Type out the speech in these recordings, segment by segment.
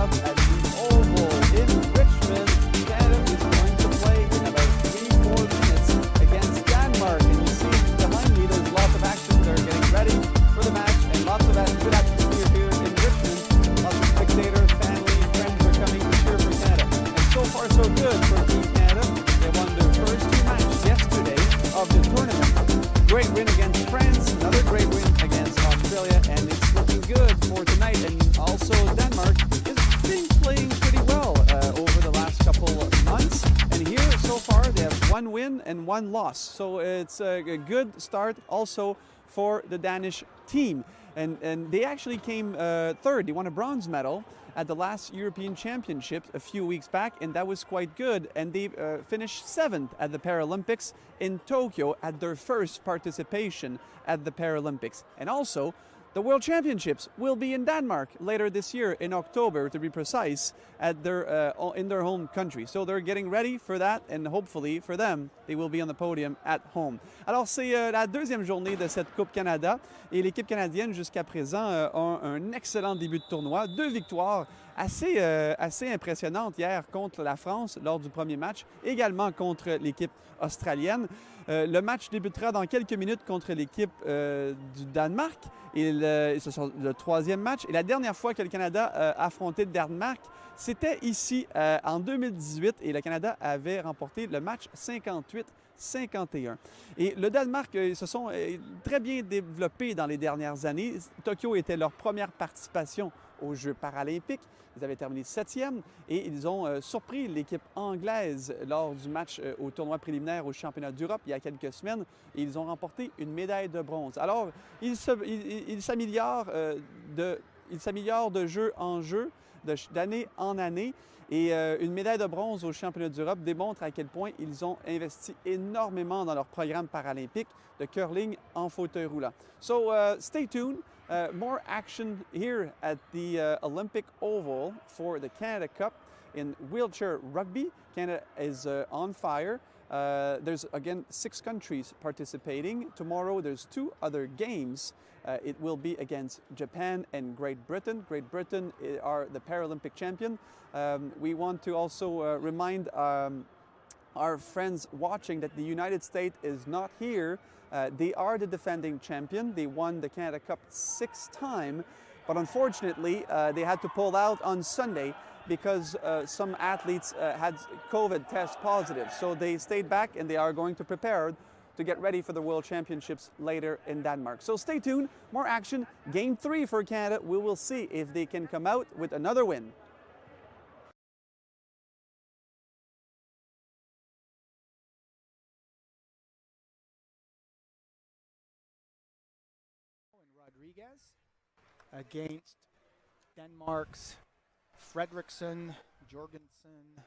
off at the Oval in Richmond. Canada is going to play in about 3-4 minutes against Denmark. And you see behind me, there's lots of action. They're getting ready for the match, and lots of good atmosphere here in Richmond. Lots of spectators, family, friends are coming to cheer for Canada. And so far, so good for Team Canada. They won their first 2 matches yesterday of the tournament. Great win against France, another great win against Australia, and it's looking good for tonight. And also Denmark is been playing pretty well over the last couple of months. And here, so far, they have 1 win and 1 loss. So it's a good start also for the Danish team. And they actually came third. They won a bronze medal at the last European Championships a few weeks back, and that was quite good. And they finished 7th at the Paralympics in Tokyo at their first participation at the Paralympics. And also, the World Championships will be in Denmark later this year, in October to be precise, at in their home country. So they're getting ready for that, and hopefully for them, they will be on the podium at home. Alors c'est la deuxième journée de cette Coupe Canada, et l'équipe canadienne jusqu'à présent a un excellent début de tournoi, 2 victoires assez impressionnantes hier contre la France lors du premier match, également contre l'équipe australienne. Le match débutera dans quelques minutes contre l'équipe du Danemark. Et ce sera le 3e match. Et la dernière fois que le Canada a affronté le Danemark, c'était ici en 2018. Et le Canada avait remporté le match 58-51. Et le Danemark, ils se sont très bien développés dans les dernières années. Tokyo était leur première participation aux Jeux paralympiques. Ils avaient terminé 7e et ils ont surpris l'équipe anglaise lors du match au tournoi préliminaire au championnat d'Europe il y a quelques semaines. Et ils ont remporté une médaille de bronze. Alors, ils s'améliorent de jeu en jeu, d'année en année. Et une médaille de bronze au championnat d'Europe démontre à quel point ils ont investi énormément dans leur programme paralympique de curling en fauteuil roulant. So stay tuned. More action here at the Olympic Oval for the Canada Cup in wheelchair rugby. Canada is on fire. There's, again, 6 countries participating. Tomorrow, there's 2 other games. It will be against Japan and Great Britain. Great Britain are the Paralympic champion. We want to also remind our friends watching that the United States is not here. They are the defending champion. They won the Canada Cup 6 times, but unfortunately, they had to pull out on Sunday because some athletes had COVID test positive. So they stayed back and they are going to prepare to get ready for the World Championships later in Denmark. So stay tuned, more action. Game 3 for Canada. We will see if they can come out with another win. Rodriguez against Denmark's Fredriksson, Jorgensen,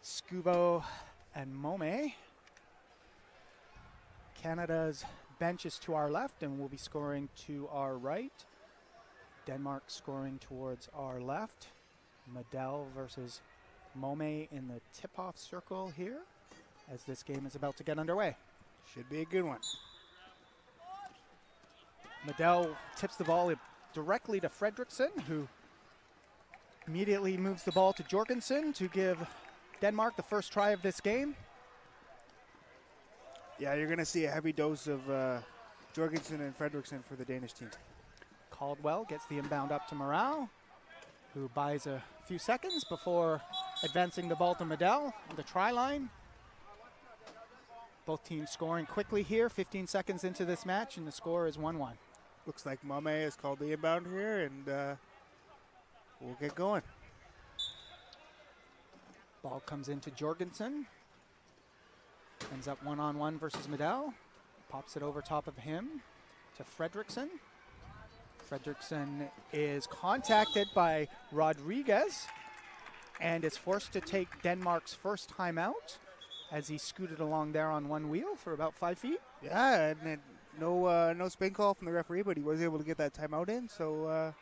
Skubo, and Mome. Canada's bench is to our left and will be scoring to our right. Denmark scoring towards our left. Medel versus Mome in the tip-off circle here as this game is about to get underway. Should be a good one. Medel tips the ball directly to Fredriksson, who immediately moves the ball to Jorgensen to give Denmark the first try of this game. Yeah, you're going to see a heavy dose of Jorgensen and Fredriksson for the Danish team. Caldwell gets the inbound up to Morale, who buys a few seconds before advancing the ball to Medel on the try line. Both teams scoring quickly here, 15 seconds into this match, and the score is 1-1. Looks like Mame has called the inbound here, and we'll get going. Ball comes into Jorgensen. Ends up one-on-one versus Medel. Pops it over top of him to Fredriksson. Fredriksson is contacted by Rodriguez and is forced to take Denmark's first timeout as he scooted along there on one wheel for about 5 feet. Yeah, and no spin call from the referee, but he was able to get that timeout in. So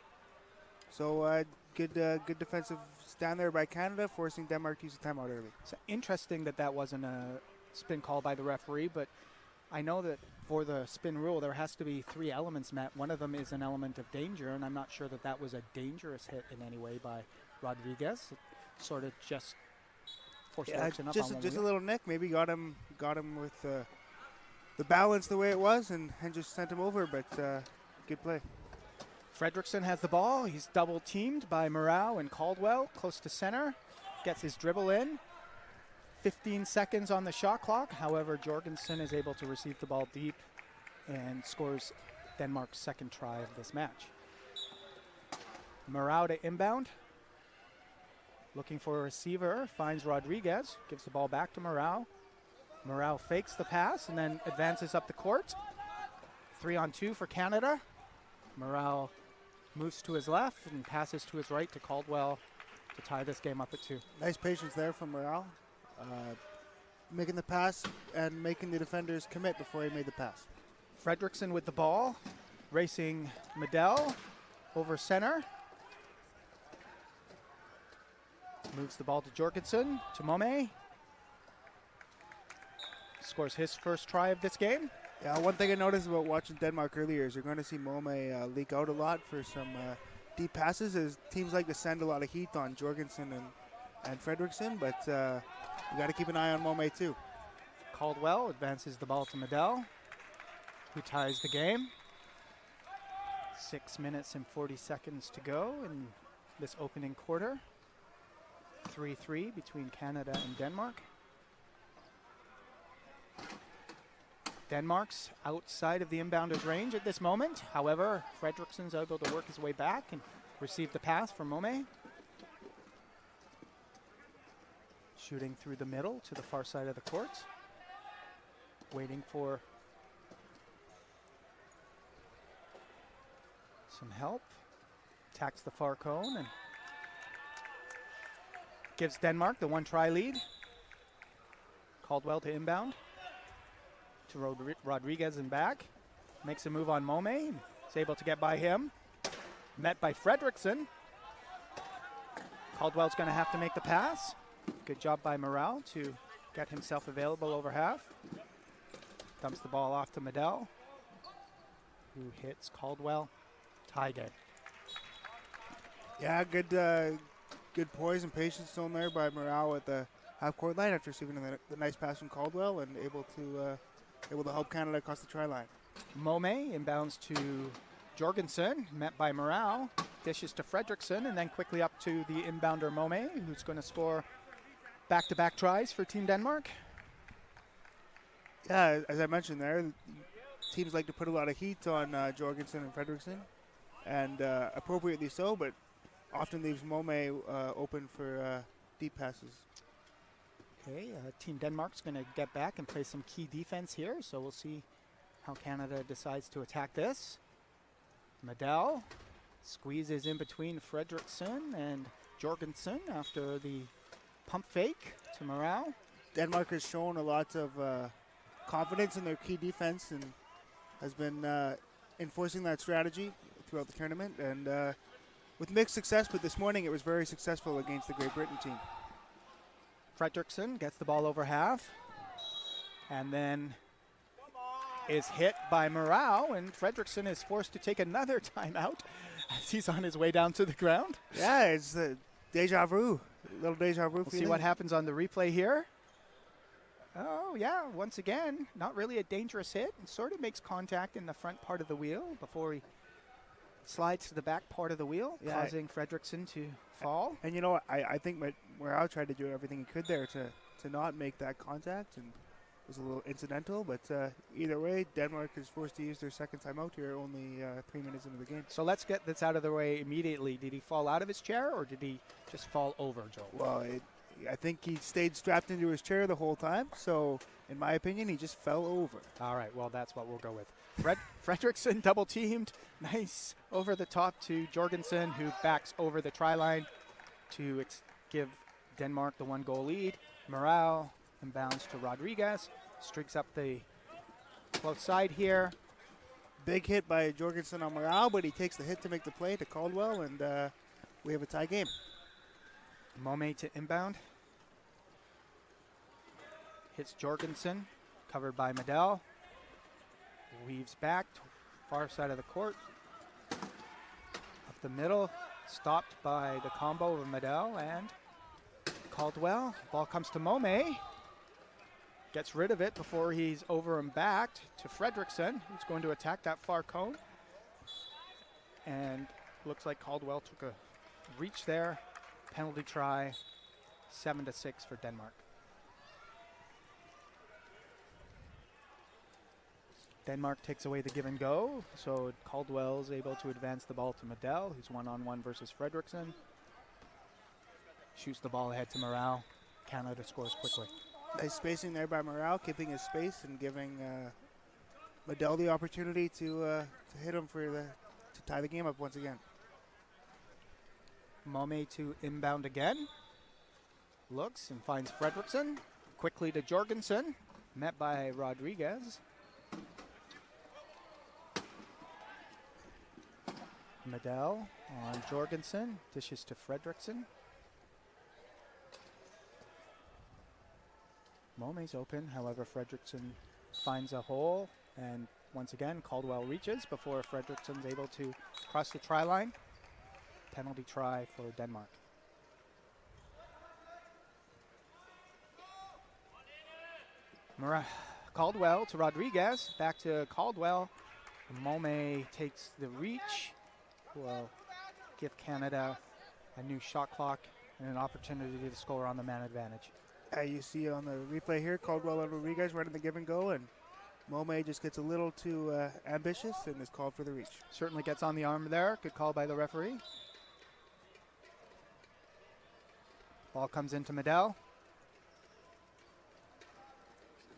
good defensive stand there by Canada, forcing Denmark to use the timeout early. So interesting that wasn't a spin call by the referee, but I know that for the spin rule, there has to be 3 elements met. One of them is an element of danger, and I'm not sure that that was a dangerous hit in any way by Rodriguez. It sort of just forced Erickson up on one just a wheel. little nick. Maybe got him with the balance the way it was, and just sent him over. But good play. Fredrickson has the ball. He's double teamed by Morale and Caldwell, close to center. Gets his dribble in. 15 seconds on the shot clock. However, Jorgensen is able to receive the ball deep and scores Denmark's second try of this match. Morale to inbound. Looking for a receiver, finds Rodriguez, gives the ball back to Morale. Morale fakes the pass and then advances up the court. 3-on-2 for Canada. Morale moves to his left and passes to his right to Caldwell to tie this game up at 2. Nice patience there from Morale. Making the pass and making the defenders commit before he made the pass. Fredrickson with the ball, racing Medell over center. Moves the ball to Jorgensen, to Mome. Scores his first try of this game. Yeah, one thing I noticed about watching Denmark earlier is you're going to see Mome leak out a lot for some deep passes, as teams like to send a lot of heat on Jorgensen and Fredrickson, but you got to keep an eye on Mome too. Caldwell advances the ball to Medell, who ties the game. 6 minutes and 40 seconds to go in this opening quarter. 3-3 between Canada and Denmark. Denmark's outside of the inbounder's range at this moment. However, Fredrickson's able to work his way back and receive the pass from Mome. Shooting through the middle to the far side of the court. Waiting for some help. Attacks the far cone and gives Denmark the 1-try lead. Caldwell to inbound. To Rodriguez and back. Makes a move on Mome. Is able to get by him. Met by Fredrickson. Caldwell's going to have to make the pass. Good job by Morale to get himself available over half. Dumps the ball off to Medell, who hits Caldwell. Tie game. Yeah, good poise and patience shown there by Morale at the half-court line after receiving the nice pass from Caldwell and able to help Canada across the try line. Mome inbounds to Jorgensen, met by Morale, dishes to Fredrickson, and then quickly up to the inbounder Mome, who's going to score back-to-back tries for Team Denmark. Yeah, as I mentioned there, teams like to put a lot of heat on Jorgensen and Fredrickson, and appropriately so, but often leaves Mome open for deep passes. Okay, Team Denmark's going to get back and play some key defense here, so we'll see how Canada decides to attack this. Medell squeezes in between Fredrickson and Jorgensen after the pump fake to Morale. Denmark has shown a lot of confidence in their key defense and has been enforcing that strategy throughout the tournament, and with mixed success, but this morning it was very successful against the Great Britain team. Fredrickson gets the ball over half and then is hit by Morale, and Fredrickson is forced to take another timeout as he's on his way down to the ground. Yeah, it's deja vu, a little deja vu. We'll see what happens on the replay here. Oh, yeah, once again, not really a dangerous hit. It sort of makes contact in the front part of the wheel before he slides to the back part of the wheel, causing Fredrickson to fall. And you know what, I think Morale tried to do everything he could there to not make that contact, and it was a little incidental, but either way, Denmark is forced to use their second timeout here, only 3 minutes into the game. So let's get this out of the way immediately. Did he fall out of his chair, or did he just fall over, Joel? Well, I think he stayed strapped into his chair the whole time, so in my opinion, he just fell over. All right, well, that's what we'll go with. Fredrickson double teamed. Nice over the top to Jorgensen, who backs over the try line to give Denmark the 1-goal lead. Morale inbounds to Rodriguez, streaks up the close side here. Big hit by Jorgensen on Morale, but he takes the hit to make the play to Caldwell, and we have a tie game. Mome to inbound. Hits Jorgensen, covered by Medell. Weaves back to far side of the court. Up the middle, stopped by the combo of Medell and Caldwell. Ball comes to Mome. Gets rid of it before he's over and backed to Fredrickson, who's going to attack that far cone. And looks like Caldwell took a reach there. Penalty try, 7-6 for Denmark. Denmark takes away the give and go, so Caldwell's able to advance the ball to Medell, who's one-on-one versus Fredrickson. Shoots the ball ahead to Morale. Canada scores quickly. Nice spacing there by Morale, keeping his space and giving Medell the opportunity to hit him to tie the game up once again. Mome to inbound again. Looks and finds Fredrickson. Quickly to Jorgensen, met by Rodriguez. Medell on Jorgensen, dishes to Fredrickson. Mome's open, however Fredrickson finds a hole, and once again Caldwell reaches before Fredrickson's able to cross the try line. Penalty try for Denmark. Caldwell to Rodriguez, back to Caldwell. Mome takes the reach. Will give Canada a new shot clock and an opportunity to score on the man advantage. You see on the replay here, Caldwell and Rodriguez running the give and go, and Mome just gets a little too ambitious and is called for the reach. Certainly gets on the arm there. Good call by the referee. Ball comes into Medell.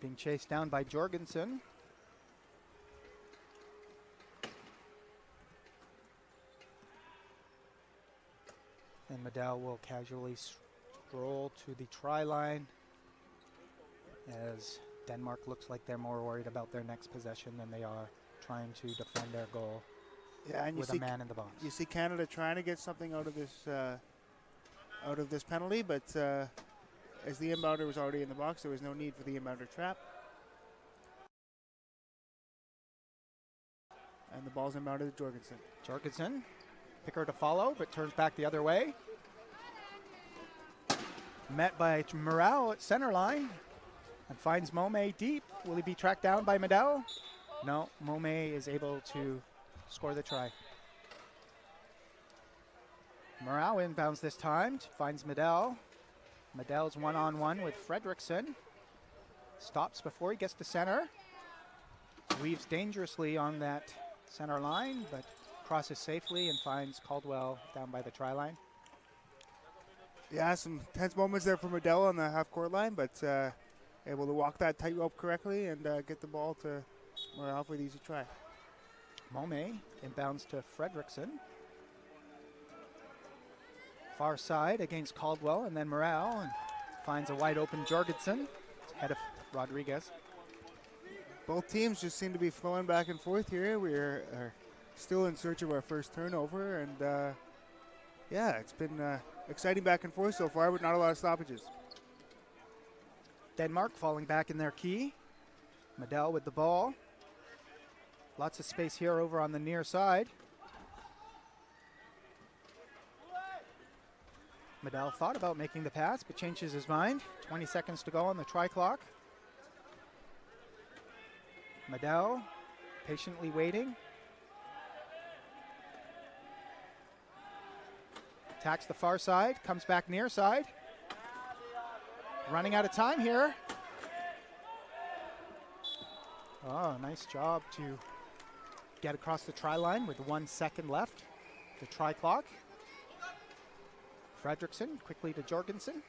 Being chased down by Jorgensen. And Medell will casually scroll to the try line as Denmark looks like they're more worried about their next possession than they are trying to defend their goal. Yeah, and with a man in the box. You see Canada trying to get something out of this penalty, but as the inbounder was already in the box, there was no need for the inbounder trap. And the ball's inbounded to Jorgensen. Jorgensen, picker to follow, but turns back the other way. Met by Morale at center line and finds Mome deep. Will he be tracked down by Medell? No, Mome is able to score the try. Morale inbounds this time, finds Medell. Medell's one-on-one with Fredrickson. Stops before he gets to center. Weaves dangerously on that center line, but crosses safely and finds Caldwell down by the try line. Yeah, some tense moments there for Medell on the half-court line, but able to walk that tightrope correctly and get the ball to Morale for the easy try. Mome inbounds to Fredrickson. Far side against Caldwell, and then Morale and finds a wide-open Jorgensen ahead of Rodriguez. Both teams just seem to be flowing back and forth here. We're still in search of our first turnover, and yeah, it's been exciting back and forth so far, but not a lot of stoppages. Denmark falling back in their key. Medell with the ball. Lots of space here over on the near side. Medell thought about making the pass, but changes his mind. 20 seconds to go on the try clock. Medell patiently waiting. Attacks the far side, comes back near side. Running out of time here. Oh, nice job to get across the try line with 1 second left. The try clock. Fredrickson quickly to Jorgensen.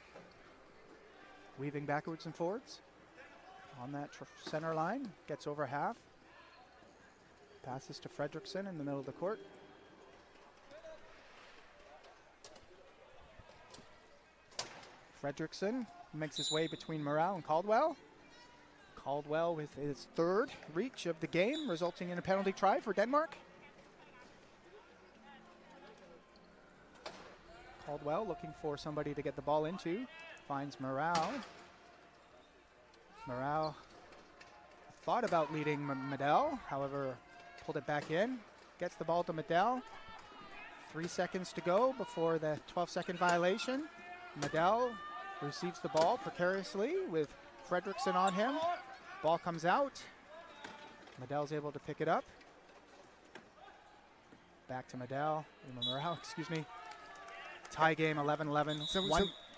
Weaving backwards and forwards. On that center line, gets over half. Passes to Fredrickson in the middle of the court. Fredrickson makes his way between Morale and Caldwell. Caldwell with his third reach of the game, resulting in a penalty try for Denmark. Caldwell looking for somebody to get the ball into. Finds Morale. Morale thought about leading Medell, however, pulled it back in. Gets the ball to Medell. 3 seconds to go before the 12-second violation. Medell receives the ball precariously with Fredrickson on him. Ball comes out. Medell's able to pick it up. Back to Medell. Morale, excuse me. Tie game, 11-11.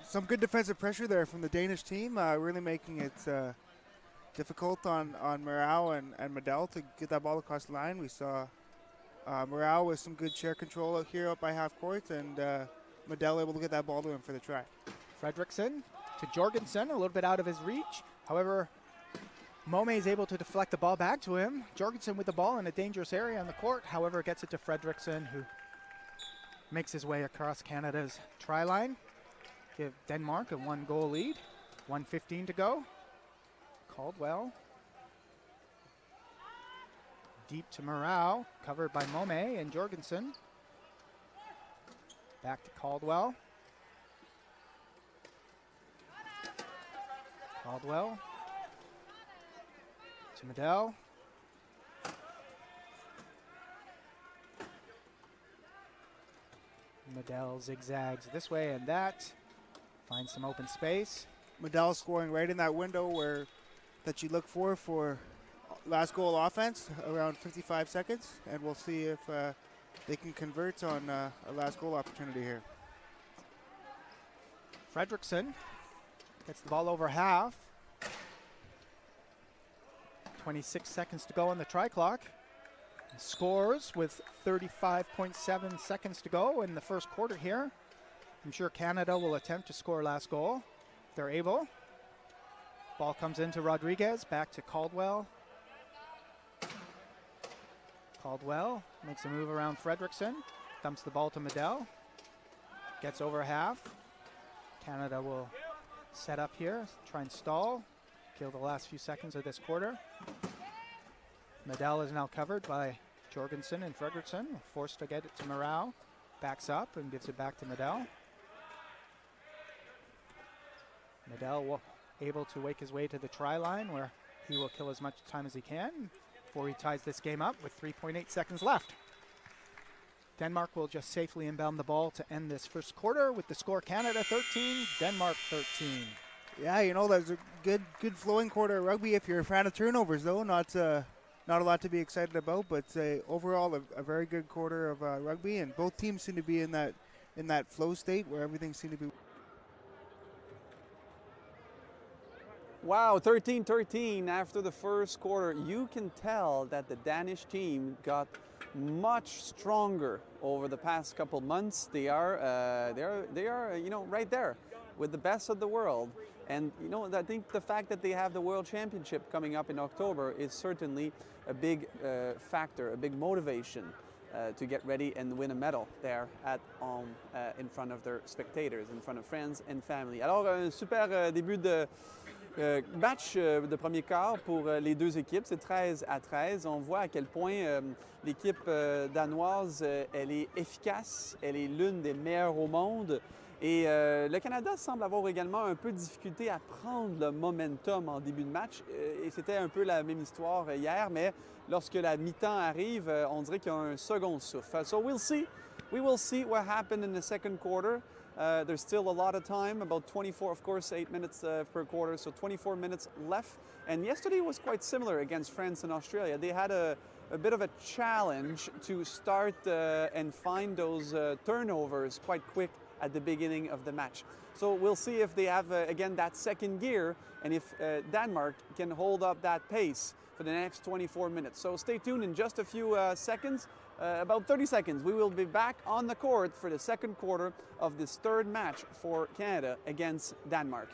Some good defensive pressure there from the Danish team, really making it difficult on Morale and Medell to get that ball across the line. We saw Morale with some good chair control out here up by half court, and Medell able to get that ball to him for the try. Fredrickson to Jorgensen, a little bit out of his reach. However, Mome is able to deflect the ball back to him. Jorgensen with the ball in a dangerous area on the court. However, gets it to Fredrickson, who makes his way across Canada's try line. Give Denmark a 1-goal lead. 1:15 to go. Caldwell. Deep to Morale, covered by Mome and Jorgensen. Back to Caldwell. Caldwell. To Medell. Medell zigzags this way and that. Finds some open space. Medell scoring right in that window that you look for last goal offense, around 55 seconds. And we'll see if they can convert on a last goal opportunity here. Fredrickson gets the ball over half. 26 seconds to go on the try clock. Scores with 35.7 seconds to go in the first quarter here. I'm sure Canada will attempt to score last goal if they're able. Ball comes into Rodriguez, back to Caldwell. Caldwell makes a move around Fredrickson, dumps the ball to Medell. Gets over half. Canada will set up here, try and stall, kill the last few seconds of this quarter. Medell is now covered by Jorgensen and Fredrickson, forced to get it to Morale. Backs up and gives it back to Medell. Medell able to wake his way to the try line where he will kill as much time as he can before he ties this game up with 3.8 seconds left. Denmark will just safely inbound the ball to end this first quarter with the score Canada 13, Denmark 13. Yeah, you know, that's a good flowing quarter of rugby if you're a fan of turnovers, though. Not a lot to be excited about, but overall a very good quarter of rugby, and both teams seem to be in that flow state where everything seemed to be. Wow, 13-13 after the first quarter. You can tell that the Danish team got much stronger over the past couple months. They are right there with the best of the world. And I think the fact that they have the World Championship coming up in October is certainly a big factor, a big motivation to get ready and win a medal there at home in front of their spectators, in front of friends and family. Alors, un super début de match de premier quart pour les deux équipes. C'est 13-13. On voit à quel point l'équipe danoise, elle est efficace, elle est l'une des meilleures au monde. Et le Canada semble avoir également un peu de difficulté à prendre le momentum en début de match. Et c'était un peu la même histoire hier, mais lorsque la mi-temps arrive, on dirait qu'il y a un second souffle. So we'll see. We will see what happened in the second quarter. There's still a lot of time, about 24, of course, 8 minutes per quarter, so 24 minutes left. And yesterday was quite similar against France and Australia. They had a bit of a challenge to start and find those turnovers quite quick at the beginning of the match. So we'll see if they have, again, that second gear, and if Denmark can hold up that pace for the next 24 minutes. So stay tuned in just a few seconds. About 30 seconds, we will be back on the court for the second quarter of this third match for Canada against Denmark.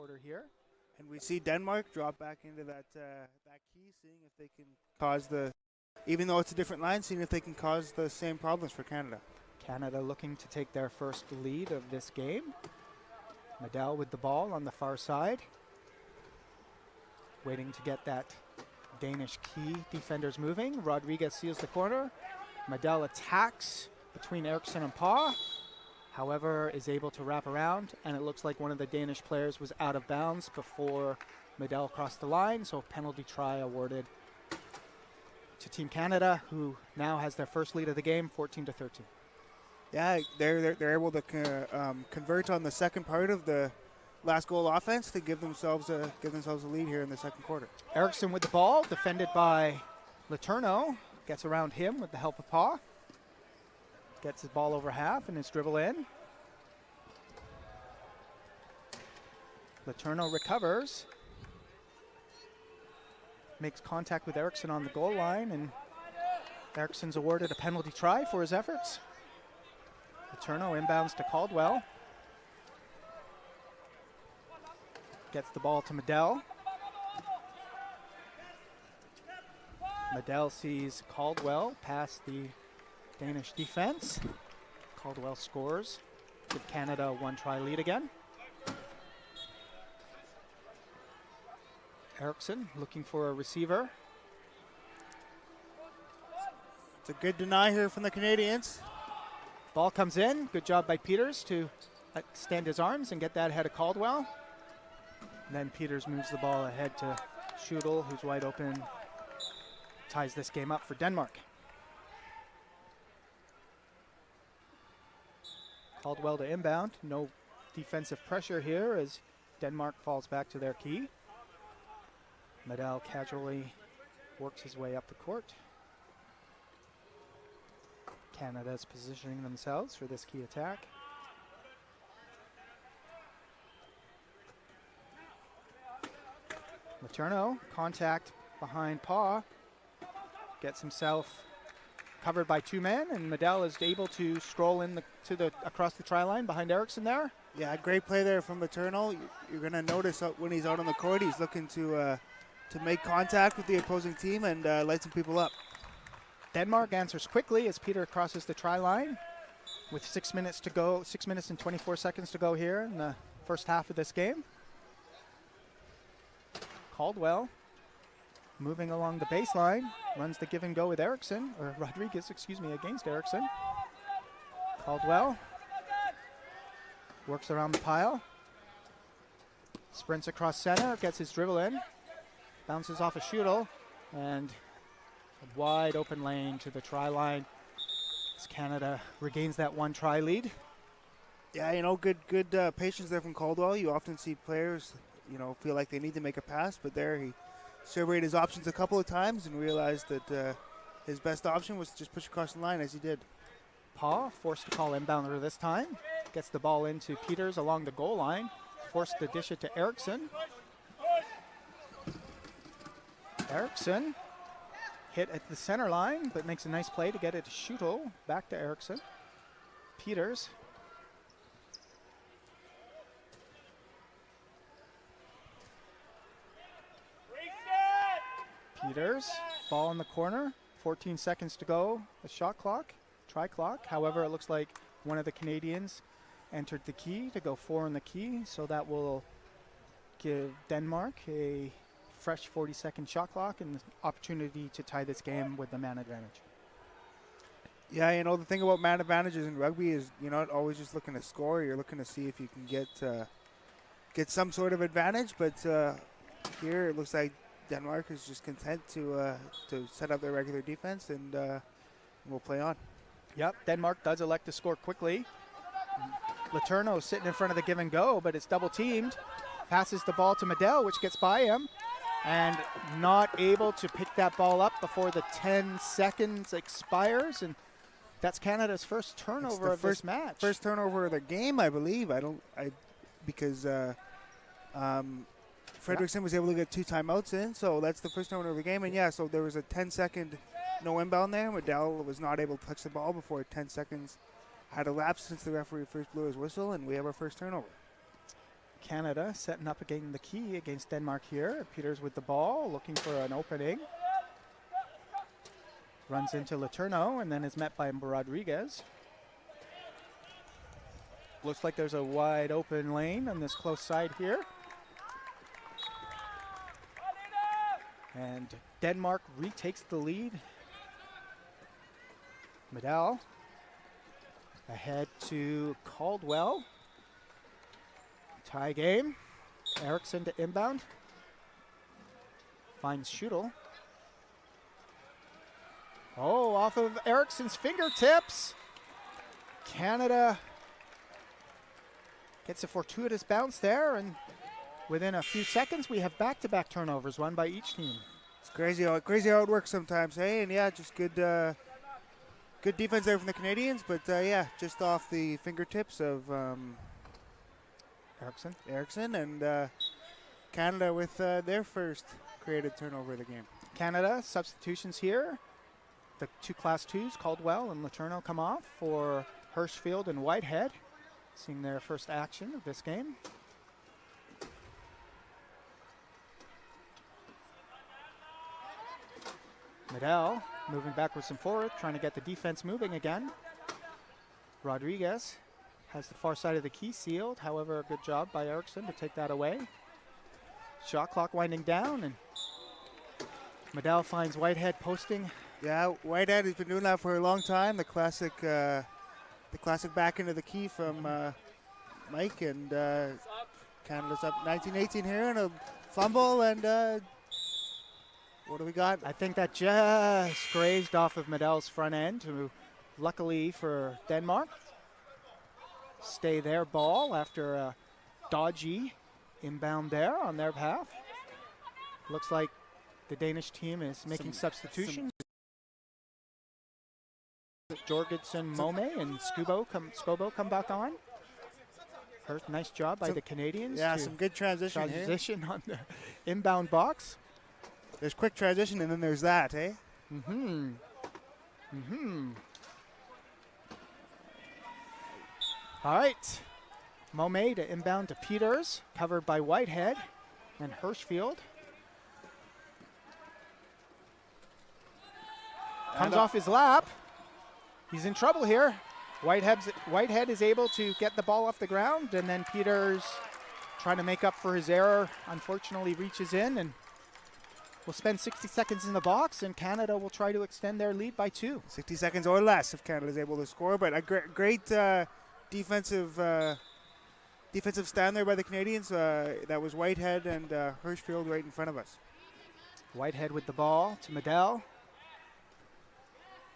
quarter here. And we see Denmark drop back into that key, seeing if they can cause even though it's a different line, seeing if they can cause the same problems for Canada. Canada looking to take their first lead of this game. Medell with the ball on the far side. Waiting to get that Danish key defenders moving. Rodriguez seals the corner. Medell attacks between Eriksson and Paw. However, is able to wrap around, and it looks like one of the Danish players was out of bounds before Medell crossed the line, so penalty try awarded to Team Canada, who now has their first lead of the game, 14-13. Yeah, they're able to convert on the second part of the last goal offense to give themselves a lead here in the second quarter. Eriksson with the ball, defended by Letourneau, gets around him with the help of Paw. Gets his ball over half and his dribble in. Letourneau recovers. Makes contact with Eriksson on the goal line, and Eriksson's awarded a penalty try for his efforts. Letourneau inbounds to Caldwell. Gets the ball to Medell. Medell sees Caldwell past the Danish defense. Caldwell scores. Give Canada a one-try lead again. Eriksson looking for a receiver. It's a good deny here from the Canadians. Ball comes in. Good job by Peters to extend his arms and get that ahead of Caldwell. And then Peters moves the ball ahead to Schudel, who's wide open. Ties this game up for Denmark. Caldwell to inbound. No defensive pressure here as Denmark falls back to their key. Medell casually works his way up the court. Canada's positioning themselves for this key attack. Letourneau, contact behind Paw. Gets himself covered by two men, and Medell is able to stroll in across the try line behind Eriksson there. Yeah, great play there from Letourneau. You're going to notice when he's out on the court, he's looking to make contact with the opposing team and light some people up. Denmark answers quickly as Peter crosses the try line with 6 minutes to go, 6 minutes and 24 seconds to go here in the first half of this game. Caldwell moving along the baseline, runs the give and go with Eriksson, or Rodriguez, excuse me, against Eriksson. Caldwell works around the pile, sprints across center, gets his dribble in, bounces off a Schudel, and a wide open lane to the try line as Canada regains that one try lead. Yeah, good patience there from Caldwell. You often see players, feel like they need to make a pass, but there he surveyed his options a couple of times and realized that his best option was to just push across the line as he did. Paw forced to call inbounder this time. Gets the ball into Peters along the goal line. Forced to dish it to Eriksson. Eriksson hit at the center line, but makes a nice play to get it to Schudel. Back to Eriksson. Peters. Peters, ball in the corner, 14 seconds to go, the shot clock, try clock. However, it looks like one of the Canadians entered the key to go 4 in the key, so that will give Denmark a fresh 40-second shot clock and the opportunity to tie this game with the man advantage. Yeah, the thing about man advantages in rugby is you're not always just looking to score, you're looking to see if you can get some sort of advantage, but here it looks like Denmark is just content to set up their regular defense, and we'll play on. Yep, Denmark does elect to score quickly. Letourneau sitting in front of the give and go, but it's double teamed. Passes the ball to Medell, which gets by him, and not able to pick that ball up before the 10 seconds expires, and that's Canada's first turnover of this match. First turnover of the game, I believe. Because Fredrickson was able to get 2 timeouts in, so that's the first turnover of the game. And yeah, so there was a 10-second no inbound there. Medell was not able to touch the ball before 10 seconds had elapsed since the referee first blew his whistle, and we have our first turnover. Canada setting up again the key against Denmark here. Peters with the ball, looking for an opening. Runs into Letourneau and then is met by Rodriguez. Looks like there's a wide open lane on this close side here. And Denmark retakes the lead. Medal ahead to Caldwell. Tie game. Eriksson to inbound. Finds Schuttel. Oh, off of Eriksson's fingertips. Canada gets a fortuitous bounce there, and within a few seconds we have back-to-back turnovers, one by each team. It's crazy how it works sometimes, hey? And yeah, just good defense there from the Canadians, but yeah, just off the fingertips of Eriksson, and Canada with their first created turnover of the game. Canada substitutions here. The two Class 2s, Caldwell and Letourneau, come off for Hirschfield and Whitehead, seeing their first action of this game. Medal moving backwards and forward, trying to get the defense moving again. Rodriguez has the far side of the key sealed. However, a good job by Eriksson to take that away. Shot clock winding down, and Medal finds Whitehead posting. Yeah, Whitehead has been doing that for a long time. The classic back into the key from Mike, and Canada's up 19-18 here, and a fumble, and what do we got? I think that just grazed off of Medal's front end, who, luckily for Denmark, stay their ball after a dodgy inbound there on their behalf. Looks like the Danish team is making substitutions. Jorgensen, Mome, and Scobo come back on. Nice job by the Canadians. Yeah, some good transition on the inbound box. There's quick transition, and then there's that, eh? All right. Mome to inbound to Peters, covered by Whitehead and Hirschfield. Comes off his lap. He's in trouble here. Whitehead is able to get the ball off the ground, and then Peters, trying to make up for his error, unfortunately reaches in, and we'll spend 60 seconds in the box, and Canada will try to extend their lead by 2. 60 seconds or less if Canada is able to score, but a great defensive stand there by the Canadians. That was Whitehead and Hirschfield right in front of us. Whitehead with the ball to Medal.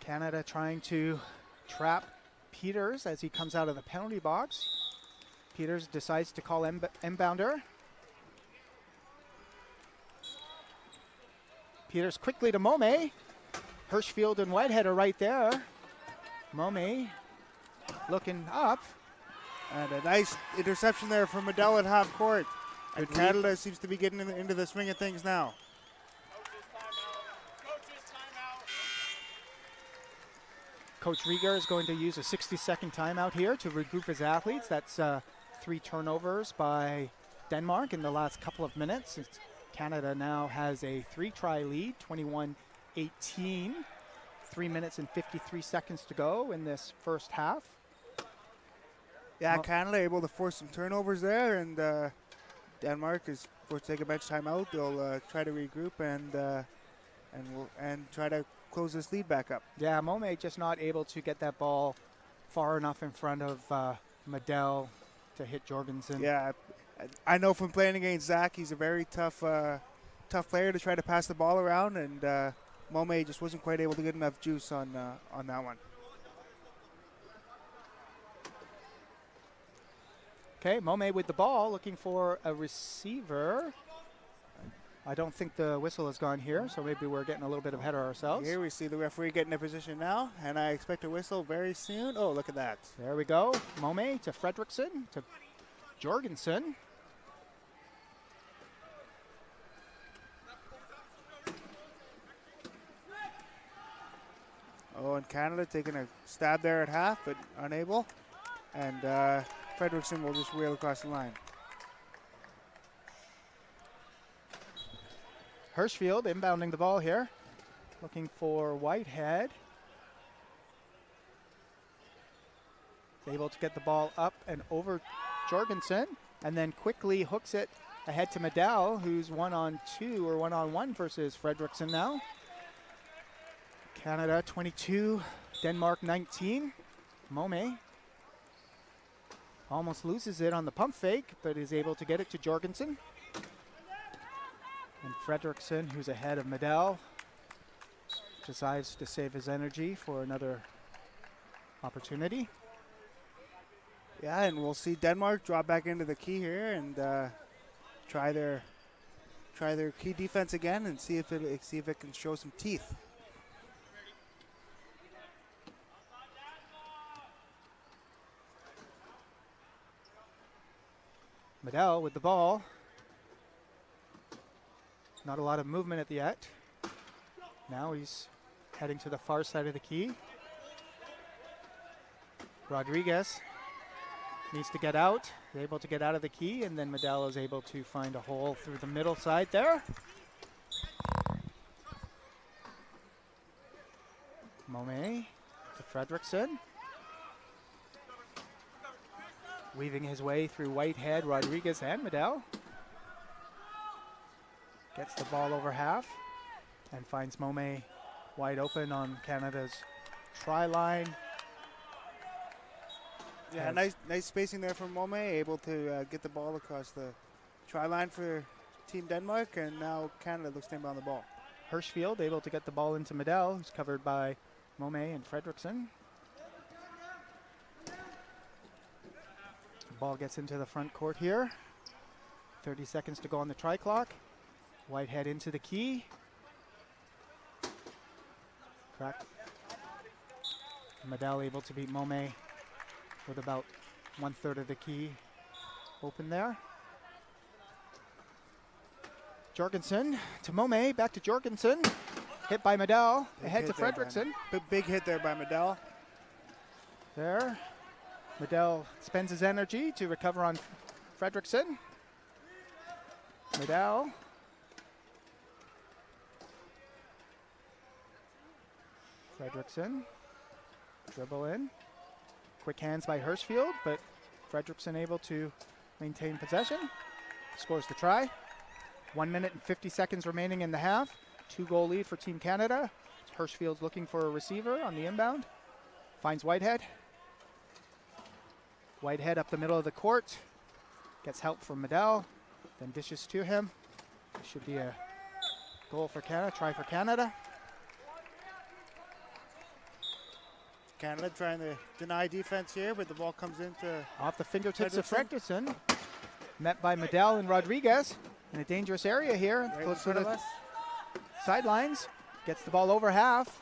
Canada trying to trap Peters as he comes out of the penalty box. Peters decides to call inbounder. Peters quickly to Mome. Hirschfield and Whitehead are right there. Mome looking up. And a nice interception there from Medal at half court. And Canada seems to be getting into the swing of things now. Coach Rieger is going to use a 60-second timeout here to regroup his athletes. That's 3 turnovers by Denmark in the last couple of minutes. Canada now has a 3-try lead, 21-18. 3 minutes and 53 seconds to go in this first half. Yeah, Canada able to force some turnovers there, and Denmark is forced to take a bench timeout. They'll try to regroup and try to close this lead back up. Yeah, Mome just not able to get that ball far enough in front of Medal to hit Jorgensen. Yeah, I know from playing against Zach, he's a very tough player to try to pass the ball around, and Mome just wasn't quite able to get enough juice on that one. Okay, Mome with the ball, looking for a receiver. I don't think the whistle has gone here, so maybe we're getting a little bit ahead of ourselves. Here we see the referee getting in position now, and I expect a whistle very soon. Oh, look at that. There we go. Mome to Fredrickson to Jorgensen. Oh, and Canada taking a stab there at half, but unable. And Fredrickson will just wheel across the line. Hirschfield inbounding the ball here, looking for Whitehead. He's able to get the ball up and over Jorgensen, and then quickly hooks it ahead to Medell, who's 1-on-2 or 1-on-1 versus Fredrickson now. Canada 22, Denmark 19. Mome almost loses it on the pump fake, but is able to get it to Jorgensen. And Fredrickson, who's ahead of Medell, decides to save his energy for another opportunity. Yeah, and we'll see Denmark drop back into the key here and try their key defense again and see if it can show some teeth. Medell with the ball. Not a lot of movement at the end. Now he's heading to the far side of the key. Rodriguez needs to get out. He's able to get out of the key, and then Medell is able to find a hole through the middle side there. Mome to Fredrickson. Weaving his way through Whitehead, Rodriguez, and Medell. Gets the ball over half and finds Mome wide open on Canada's try line. Yeah, nice spacing there from Mome, able to get the ball across the try line for Team Denmark, and now Canada looks to inbound the ball. Hirschfield able to get the ball into Medell, who's covered by Mome and Fredrickson. Ball gets into the front court here. 30 seconds to go on the try clock. Whitehead into the key. Crack. Medell able to beat Mome with about 1/3 of the key open there. Jorgensen to Mome, back to Jorgensen. Hit by Medell, ahead to Fredrickson. Big hit there by Medell. There. Medell spends his energy to recover on Fredrickson. Medell. Fredrickson. Dribble in. Quick hands by Hirschfield, but Fredrickson able to maintain possession. Scores the try. 1 minute and 50 seconds remaining in the half. 2-goal lead for Team Canada. Hirschfield's looking for a receiver on the inbound. Finds Whitehead. Whitehead up the middle of the court. Gets help from Medell. Then dishes to him. Should be a goal for Canada. Try for Canada. Canada trying to deny defense here, but the ball comes into off the fingertips of Fredrickson. Met by Medell and Rodriguez in a dangerous area here. Right close to in front the of us. sidelines. Gets the ball over half.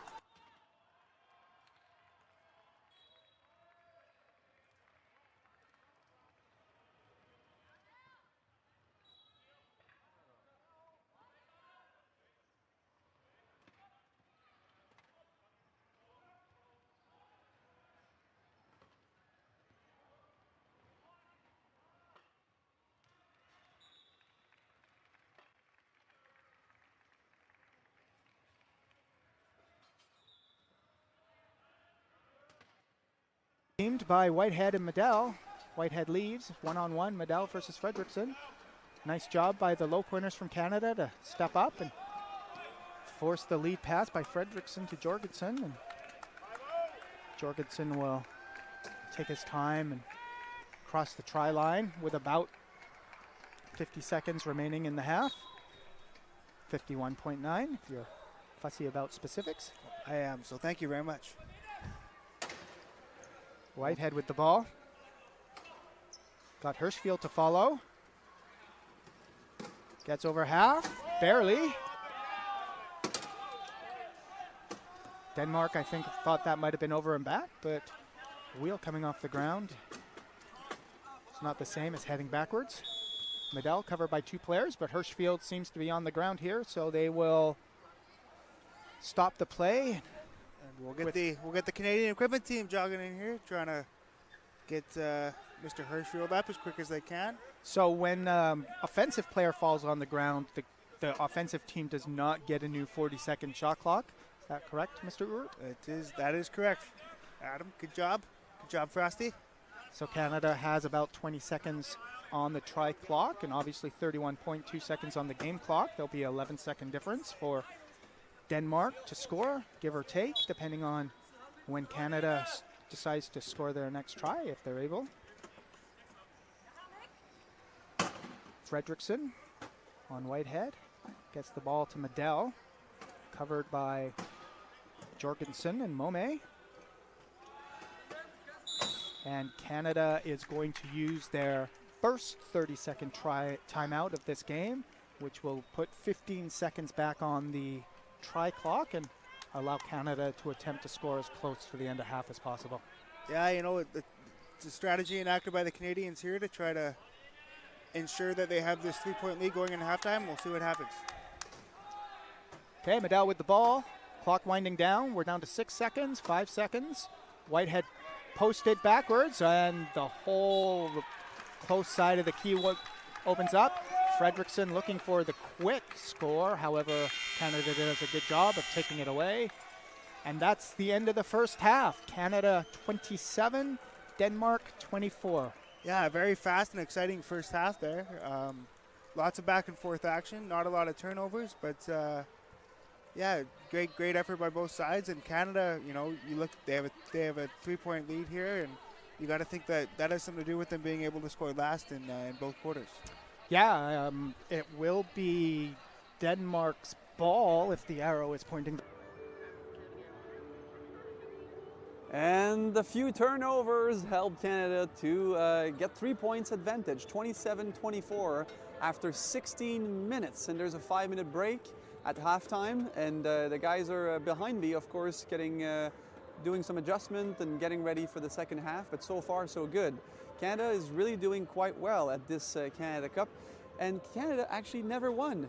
Teamed by Whitehead and Medell. Whitehead leaves, 1-on-1, Medell versus Fredrickson. Nice job by the low pointers from Canada to step up and force the lead pass by Fredrickson to Jorgensen. And Jorgensen will take his time and cross the try line with about 50 seconds remaining in the half. 51.9 if you're fussy about specifics. I am, so thank you very much. Whitehead with the ball. Got Hirschfield to follow. Gets over half, barely. Denmark, I think, thought that might have been over and back, but wheel coming off the ground. It's not the same as heading backwards. Medell covered by 2 players, but Hirschfield seems to be on the ground here, so they will stop the play. And we'll get the Canadian equipment team jogging in here, trying to get Mr. Hirschfield up as quick as they can. So when offensive player falls on the ground, the the offensive team does not get a new 40-second shot clock. Is that correct, Mr. Urt? That is correct. Adam, good job. Good job, Frosty. So Canada has about 20 seconds on the try clock and obviously 31.2 seconds on the game clock. There'll be an 11-second difference for Denmark to score, give or take, depending on when Canada decides to score their next try, if they're able. Fredrickson on Whitehead gets the ball to Medell, covered by Jorgensen and Mome. And Canada is going to use their first 30-second timeout of this game, which will put 15 seconds back on the try clock and allow Canada to attempt to score as close to the end of half as possible. Yeah, you know, it's a strategy enacted by the Canadians here to try to ensure that they have this 3-point lead going into halftime. We'll see what happens. Okay, Medell with the ball. Clock winding down. We're down to 6 seconds, 5 seconds. Whitehead posted backwards, and the whole close side of the key opens up. Fredrickson looking for the quick score. However, Canada does a good job of taking it away. And that's the end of the first half. Canada 27, Denmark 24. Yeah, a very fast and exciting first half there. Lots of back and forth action, not a lot of turnovers, but yeah, great effort by both sides. And Canada, you know, you look, they have a 3-point lead here, and you got to think that has something to do with them being able to score last in both quarters. Yeah, it will be Denmark's ball if the arrow is pointing. And a few turnovers helped Canada to get 3 points advantage, 27-24 after 16 minutes. And there's a 5-minute break at halftime. And the guys are behind me, of course, doing some adjustment and getting ready for the second half. But so far, so good. Canada is really doing quite well at this Canada Cup. And Canada actually never won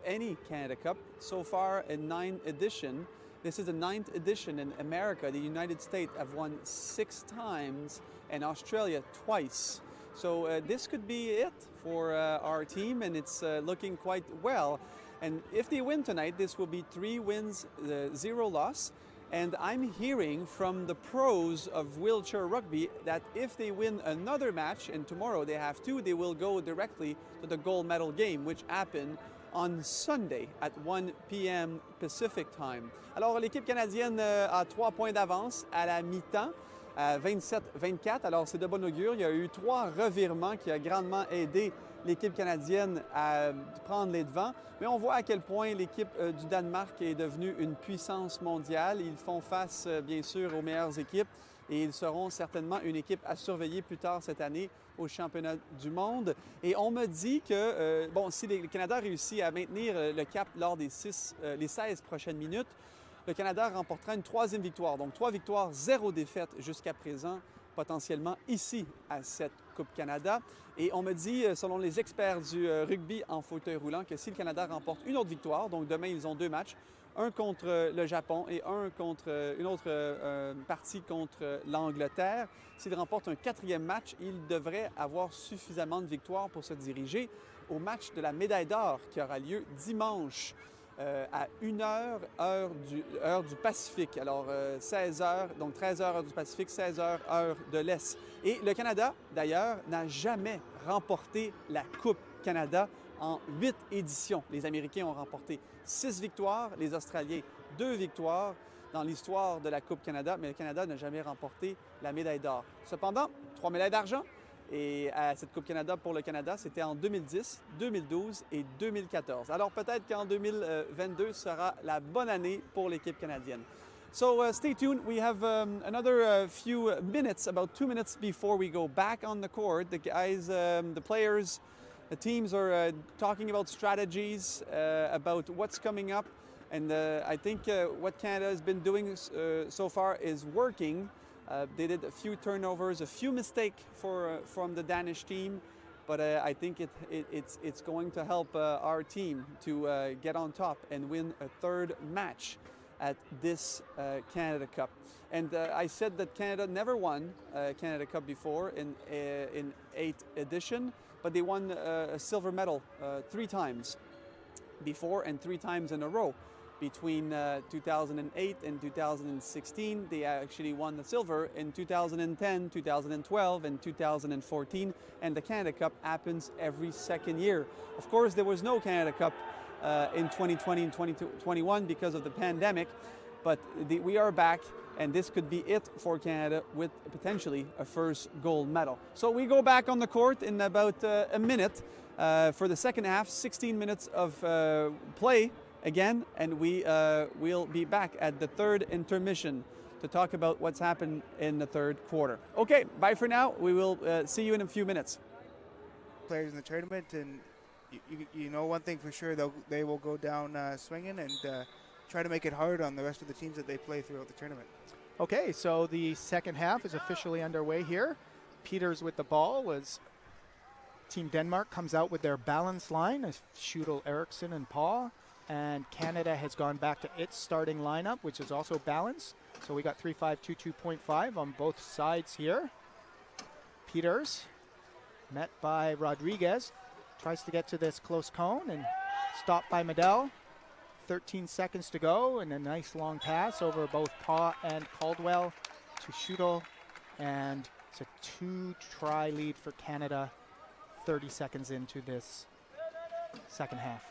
any Canada Cup so far in 9 edition. This is the 9th edition in America. The United States have won 6 times and Australia twice. So this could be it for our team, and it's looking quite well. And if they win tonight, this will be 3 wins, 0 loss. And I'm hearing from the pros of wheelchair rugby that if they win another match, and tomorrow they have 2, they will go directly to the gold medal game, which happened on Sunday at 1 p.m. Pacific time. Alors, l'équipe canadienne a 3 points d'avance à la mi-temps, 27-24. Alors, c'est de bon augure. Il y a eu 3 revirements qui ont grandement aidé l'équipe canadienne à prendre les devants. Mais on voit à quel point l'équipe du Danemark est devenue une puissance mondiale. Ils font face, bien sûr, aux meilleures équipes et ils seront certainement une équipe à surveiller plus tard cette année au championnat du monde. Et on me dit que, bon, si le Canada réussit à maintenir le cap lors des 16 prochaines minutes, le Canada remportera une 3e victoire. Donc 3 victoires, 0 défaite jusqu'à présent, potentiellement ici à cette Coupe Canada. Et on me dit, selon les experts du rugby en fauteuil roulant, que si le Canada remporte une autre victoire, donc demain ils ont 2 matchs, un contre le Japon et un contre une autre partie contre l'Angleterre. S'il remporte un 4e match, il devrait avoir suffisamment de victoires pour se diriger au match de la médaille d'or qui aura lieu dimanche à 1h, heure du Pacifique. Alors 16h, donc 13h heure du Pacifique, 16h heure de l'Est. Et le Canada, d'ailleurs, n'a jamais remporté la Coupe Canada en 8 éditions. Les Américains ont remporté 6 victoires, les Australiens 2 victoires dans l'histoire de la Coupe Canada, mais le Canada n'a jamais remporté la médaille d'or. Cependant, 3 médailles d'argent. Et à cette Coupe Canada pour le Canada, c'était en 2010, 2012 et 2014. Alors peut-être qu'en 2022 sera la bonne année pour l'équipe canadienne. So stay tuned. We have another few minutes, about 2 minutes before we go back on the court. The guys, the players, the teams are talking about strategies, about what's coming up. And I think what Canada has been doing so far is working. They did a few turnovers, a few mistakes from the Danish team, but I think it's going to help our team to get on top and win a 3rd match at this Canada Cup. And I said that Canada never won Canada Cup before in 8th edition, but they won a silver medal 3 times. before and 3 times in a row. Between 2008 and 2016, they actually won the silver in 2010, 2012, and 2014, and the Canada Cup happens every second year. Of course, there was no Canada Cup in 2020 and 2021 because of the pandemic, but we are back, and this could be it for Canada with potentially a first gold medal. So we go back on the court in about a minute for the second half, 16 minutes of play again, and we will be back at the third intermission to talk about what's happened in the third quarter. Okay, bye for now. We will see you in a few minutes. Players in the tournament, and you know one thing for sure, they will go down swinging and try to make it hard on the rest of the teams that they play throughout the tournament. Okay, so the second half is officially underway here. Peters with the ball as Team Denmark comes out with their balance line as Schudel, Eriksson, and Paw. And Canada has gone back to its starting lineup, which is also balanced. So we got 3-5-2-2.5 on both sides here. Peters, met by Rodriguez, tries to get to this close cone and stopped by Medell. 13 seconds to go, and a nice long pass over both Paw and Caldwell to Schudel. And it's a 2-try lead for Canada 30 seconds into this second half.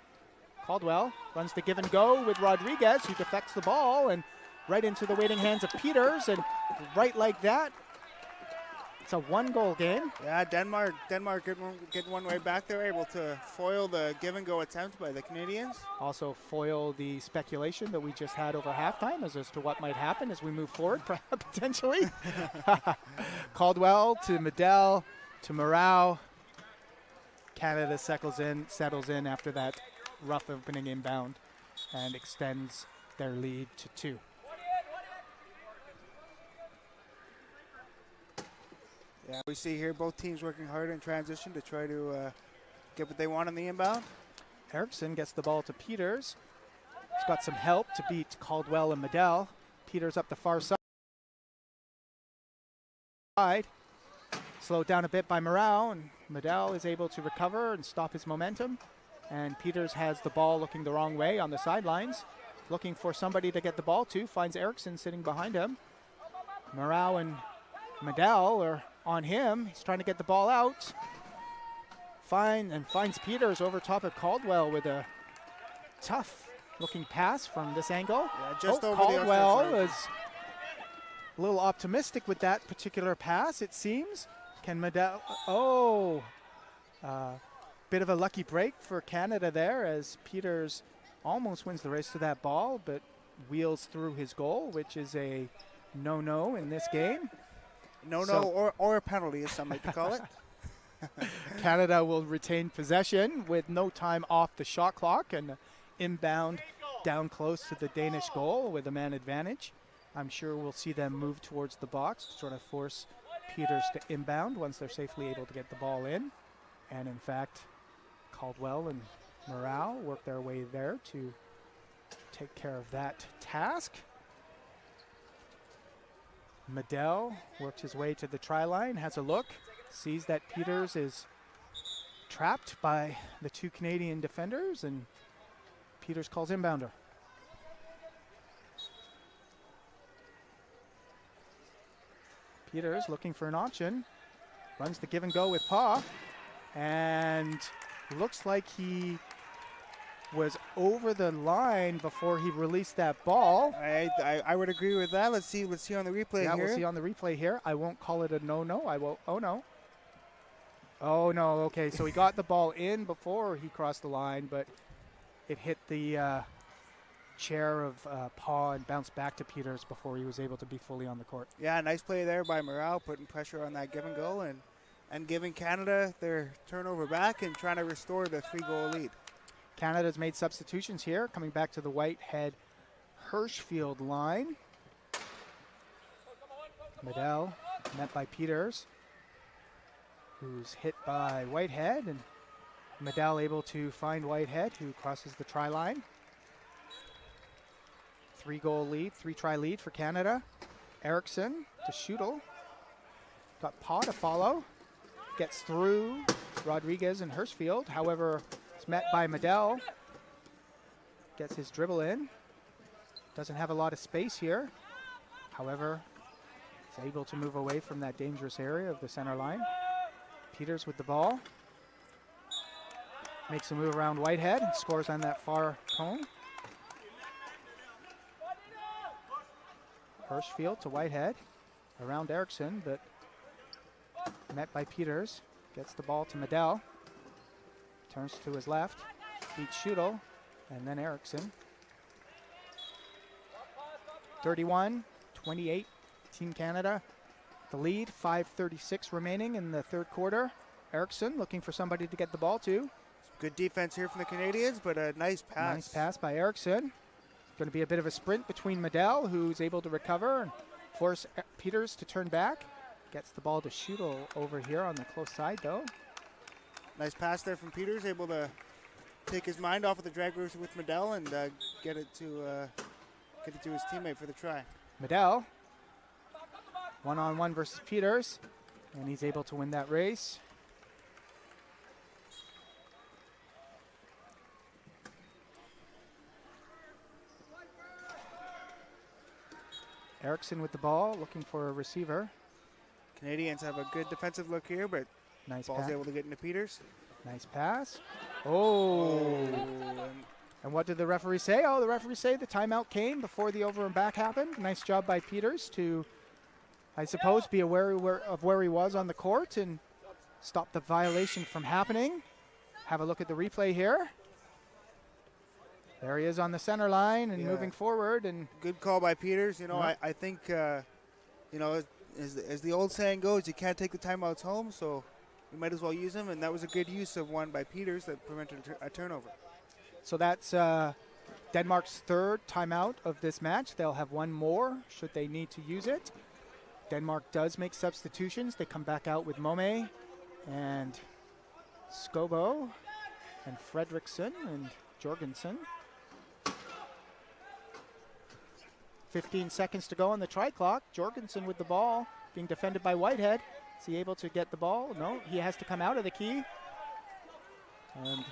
Caldwell runs the give and go with Rodriguez, who deflects the ball and right into the waiting hands of Peters, and right like that, it's a 1-goal game. Yeah, Denmark getting one right back. They're able to foil the give and go attempt by the Canadians. Also foil the speculation that we just had over halftime as to what might happen as we move forward, potentially. Caldwell to Medell to Morau. Canada settles in after that rough opening inbound and extends their lead to 2. Yeah, we see here both teams working hard in transition to try to get what they want on the inbound. Eriksson gets the ball to Peters. He's got some help to beat Caldwell and Medell. Peters up the far side. Slowed down a bit by Morau, and Medell is able to recover and stop his momentum. And Peters has the ball looking the wrong way on the sidelines, looking for somebody to get the ball to, finds Eriksson sitting behind him. Morau and Medell are on him. He's trying to get the ball out. Finds Peters over top of Caldwell with a tough looking pass from this angle. Yeah, just over Caldwell is a little optimistic with that particular pass, it seems. Can Medell, bit of a lucky break for Canada there as Peters almost wins the race to that ball, but wheels through his goal, which is a no-no in this game. No-no or a penalty, as some like to call it. Canada will retain possession with no time off the shot clock and inbound down close to the Danish goal with a man advantage. I'm sure we'll see them move towards the box to sort of force Peters to inbound once they're safely able to get the ball in. And in fact, Caldwell and Morau work their way there to take care of that task. Medell works his way to the try line, has a look, sees that Peters is trapped by the 2 Canadian defenders, and Peters calls inbounder. Peters looking for an option, runs the give and go with Paw, and looks like he was over the line before he released that ball. I would agree with that. Let's see on the replay here. Yeah, we'll see on the replay here. I won't call it a no-no. I will. Oh, no. Oh, no. Okay, so he got the ball in before he crossed the line, but it hit the chair of Paw and bounced back to Peters before he was able to be fully on the court. Yeah, nice play there by Morau, putting pressure on that give and go and giving Canada their turnover back and trying to restore the 3-goal lead. Canada's made substitutions here, coming back to the Whitehead Hirschfield line. Medell met by Peters, who's hit by Whitehead, and Medell able to find Whitehead, who crosses the try line. 3-goal lead, 3-try lead for Canada. Eriksson to Schudel. Got Paw to follow. Gets through Rodriguez and Hirschfield. However, it's met by Medell. gets his dribble in. Doesn't have a lot of space here. However, he's able to move away from that dangerous area of the center line. Peters with the ball. Makes a move around Whitehead and scores on that far cone. Hirschfield to Whitehead. Around Erickson, but met by Peters. Gets the ball to Medell. Turns to his left. Beats Schudel. And then Erickson. 31-28, Team Canada. The lead, 5:36 remaining in the third quarter. Erickson looking for somebody to get the ball to. Good defense here from the Canadians, but a nice pass. Nice pass by Erickson. It's going to be a bit of a sprint between Medell, who's able to recover and force Peters to turn back. Gets the ball to Schudel over here on the close side, though. Nice pass there from Peters, able to take his mind off of the drag race with Medell and get it to his teammate for the try. Medell, one-on-one versus Peters, and he's able to win that race. Erickson with the ball, looking for a receiver. Canadians have a good defensive look here, but Nice ball's pass. able to get into Peters. Nice pass. Oh. And what did the referee say? Oh, the referee say the timeout came before the over and back happened. Nice job by Peters to, I suppose, be aware of where he was on the court and stop the violation from happening. Have a look at the replay here. There he is on the center line and moving forward. And good call by Peters. You know, I think, you know, as the old saying goes, you can't take the timeouts home, so you might as well use them. And that was a good use of one by Peters that prevented a turnover. So that's Denmark's third timeout of this match. They'll have one more should they need to use it. Denmark does make substitutions. They come back out with Mome and Skobo and Fredrickson and Jorgensen. 15 seconds to go on the try clock. Jorgensen with the ball, being defended by Whitehead. Is he able to get the ball? No, he has to come out of the key. And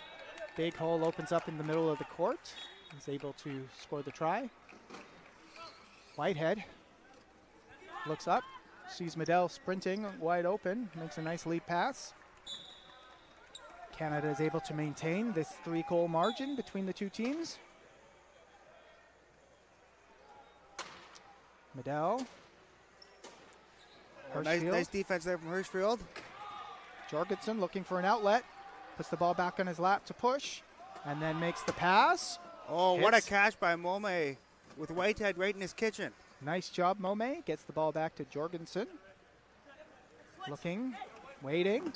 big hole opens up in the middle of the court. He's able to score the try. Whitehead looks up, sees Medell sprinting wide open, makes a nice lead pass. Canada is able to maintain this 3-goal margin between the two teams. Medell. Nice defense there from Hirschfield. Jorgensen looking for an outlet. Puts the ball back on his lap to push. And then makes the pass. Oh, what a catch by Mome with Whitehead right in his kitchen. Nice job, Mome. Gets the ball back to Jorgensen. Looking, waiting.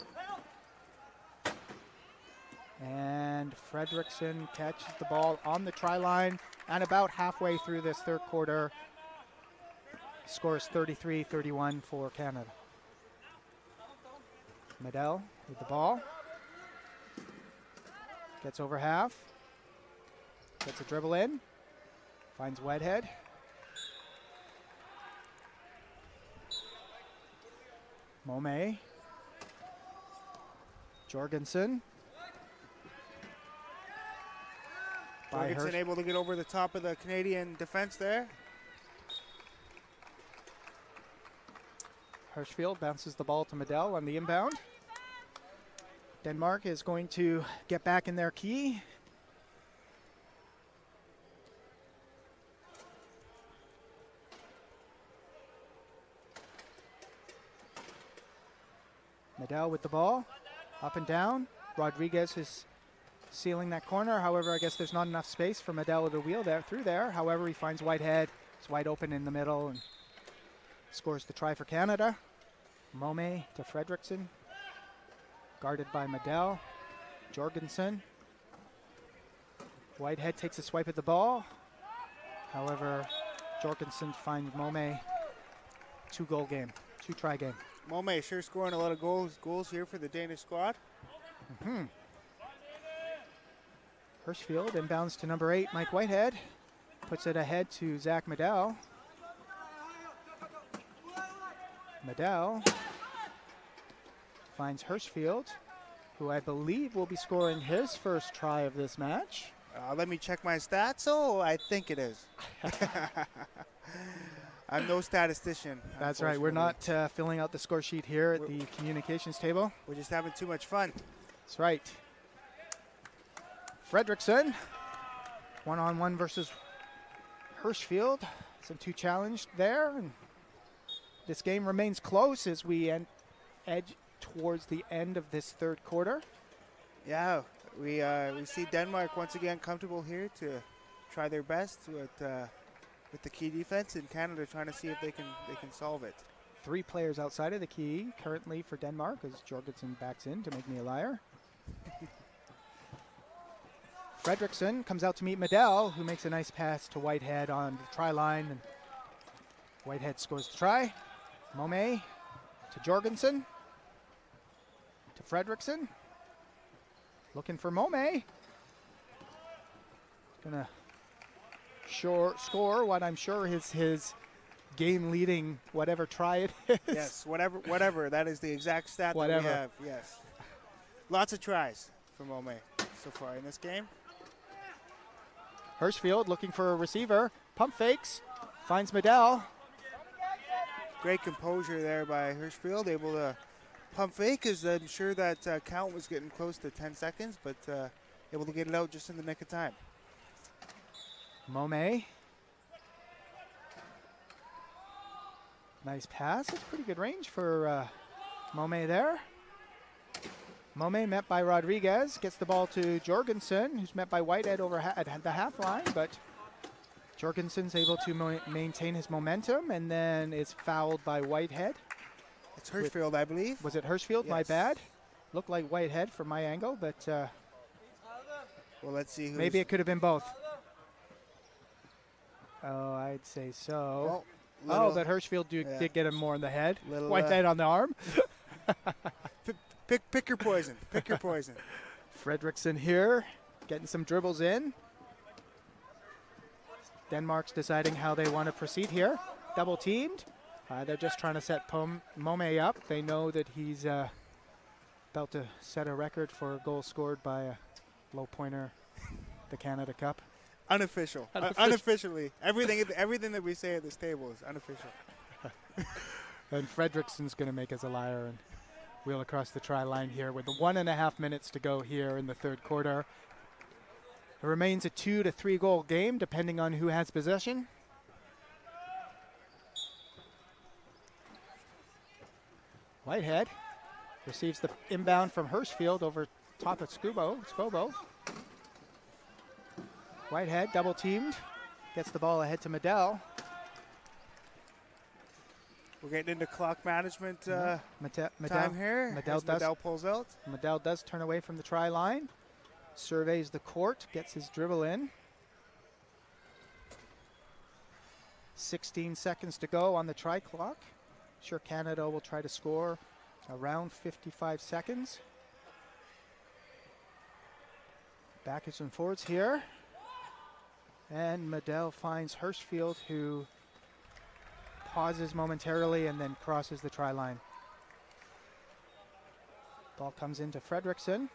And Fredrickson catches the ball on the try line. And about halfway through this third quarter, scores 33-31 for Canada. Medell with the ball. Gets over half. Gets a dribble in. Finds Whitehead. Mome. Jorgensen. Jorgensen able to get over the top of the Canadian defense there. Hirschfield bounces the ball to Medell on the inbound. Denmark is going to get back in their key. Medell with the ball, up and down. Rodriguez is sealing that corner. However, I guess there's not enough space for Medell to wheel there through there. However, he finds Whitehead. It's wide open in the middle and scores the try for Canada. Mome to Fredrickson. Guarded by Medell. Jorgensen. Whitehead takes a swipe at the ball. However, Jorgensen finds Mome. 2-goal game, 2-try game. Mome sure scoring a lot of goals here for the Danish squad. Hirschfield inbounds to number 8, Mike Whitehead. Puts it ahead to Zach Medell. Medell finds Hirschfield, who I believe will be scoring his first try of this match. Let me check my stats. Oh, I think it is. I'm no statistician. That's right. We're not filling out the score sheet here at the communications table. We're just having too much fun. That's right. Fredrickson, 1-on-1 versus Hirschfield. Some two challenged there. And this game remains close as we edge towards the end of this third quarter. Yeah, we see Denmark once again comfortable here to try their best with the key defense, and Canada trying to see if they can solve it. 3 players outside of the key currently for Denmark as Jorgensen backs in to make me a liar. Fredrickson comes out to meet Medell, who makes a nice pass to Whitehead on the try line, and Whitehead scores the try. Momé to Jorgensen to Fredrickson. Looking for Momé. Gonna score what I'm sure is his game-leading whatever try it is. Yes, whatever. That is the exact stat that we have. Yes, lots of tries from Momé so far in this game. Hirschfield looking for a receiver. Pump fakes. Finds Medell. Great composure there by Hirschfield, able to pump fake, as I'm sure that count was getting close to 10 seconds, but able to get it out just in the nick of time. Momé. Nice pass. That's pretty good range for Momé there. Momé met by Rodriguez. Gets the ball to Jorgensen, who's met by Whitehead over at the half line, but Jorgensen's able to maintain his momentum and then is fouled by Whitehead. It's Hirschfield, I believe. Was it Hirschfield? Yes. My bad. Looked like Whitehead from my angle, but well, let's see. Maybe it could have been both. Oh, I'd say so. Well, but Hirschfield did get him more in the head. Whitehead on the arm. Pick your poison. Pick your poison. Fredrickson here, getting some dribbles in. Denmark's deciding how they want to proceed here. Double teamed. They're just trying to set Momé up. They know that he's about to set a record for a goal scored by a low pointer, the Canada Cup. Unofficial. Unofficially. Everything that we say at this table is unofficial. And Fredrickson's going to make us a liar and wheel across the try line here with 1.5 minutes to go here in the third quarter. It remains a 2 to 3 goal game, depending on who has possession. Whitehead receives the inbound from Hirschfield over top of Scobo. Whitehead double teamed, gets the ball ahead to Medell. We're getting into clock management time here. Medell pulls out. Medell does turn away from the try line, surveys the court, gets his dribble in. 16 seconds to go on the try clock. Sure, Canada will try to score around 55 seconds. Backwards and forwards here. And Medell finds Hirschfield, who pauses momentarily and then crosses the try line. Ball comes into Fredrickson.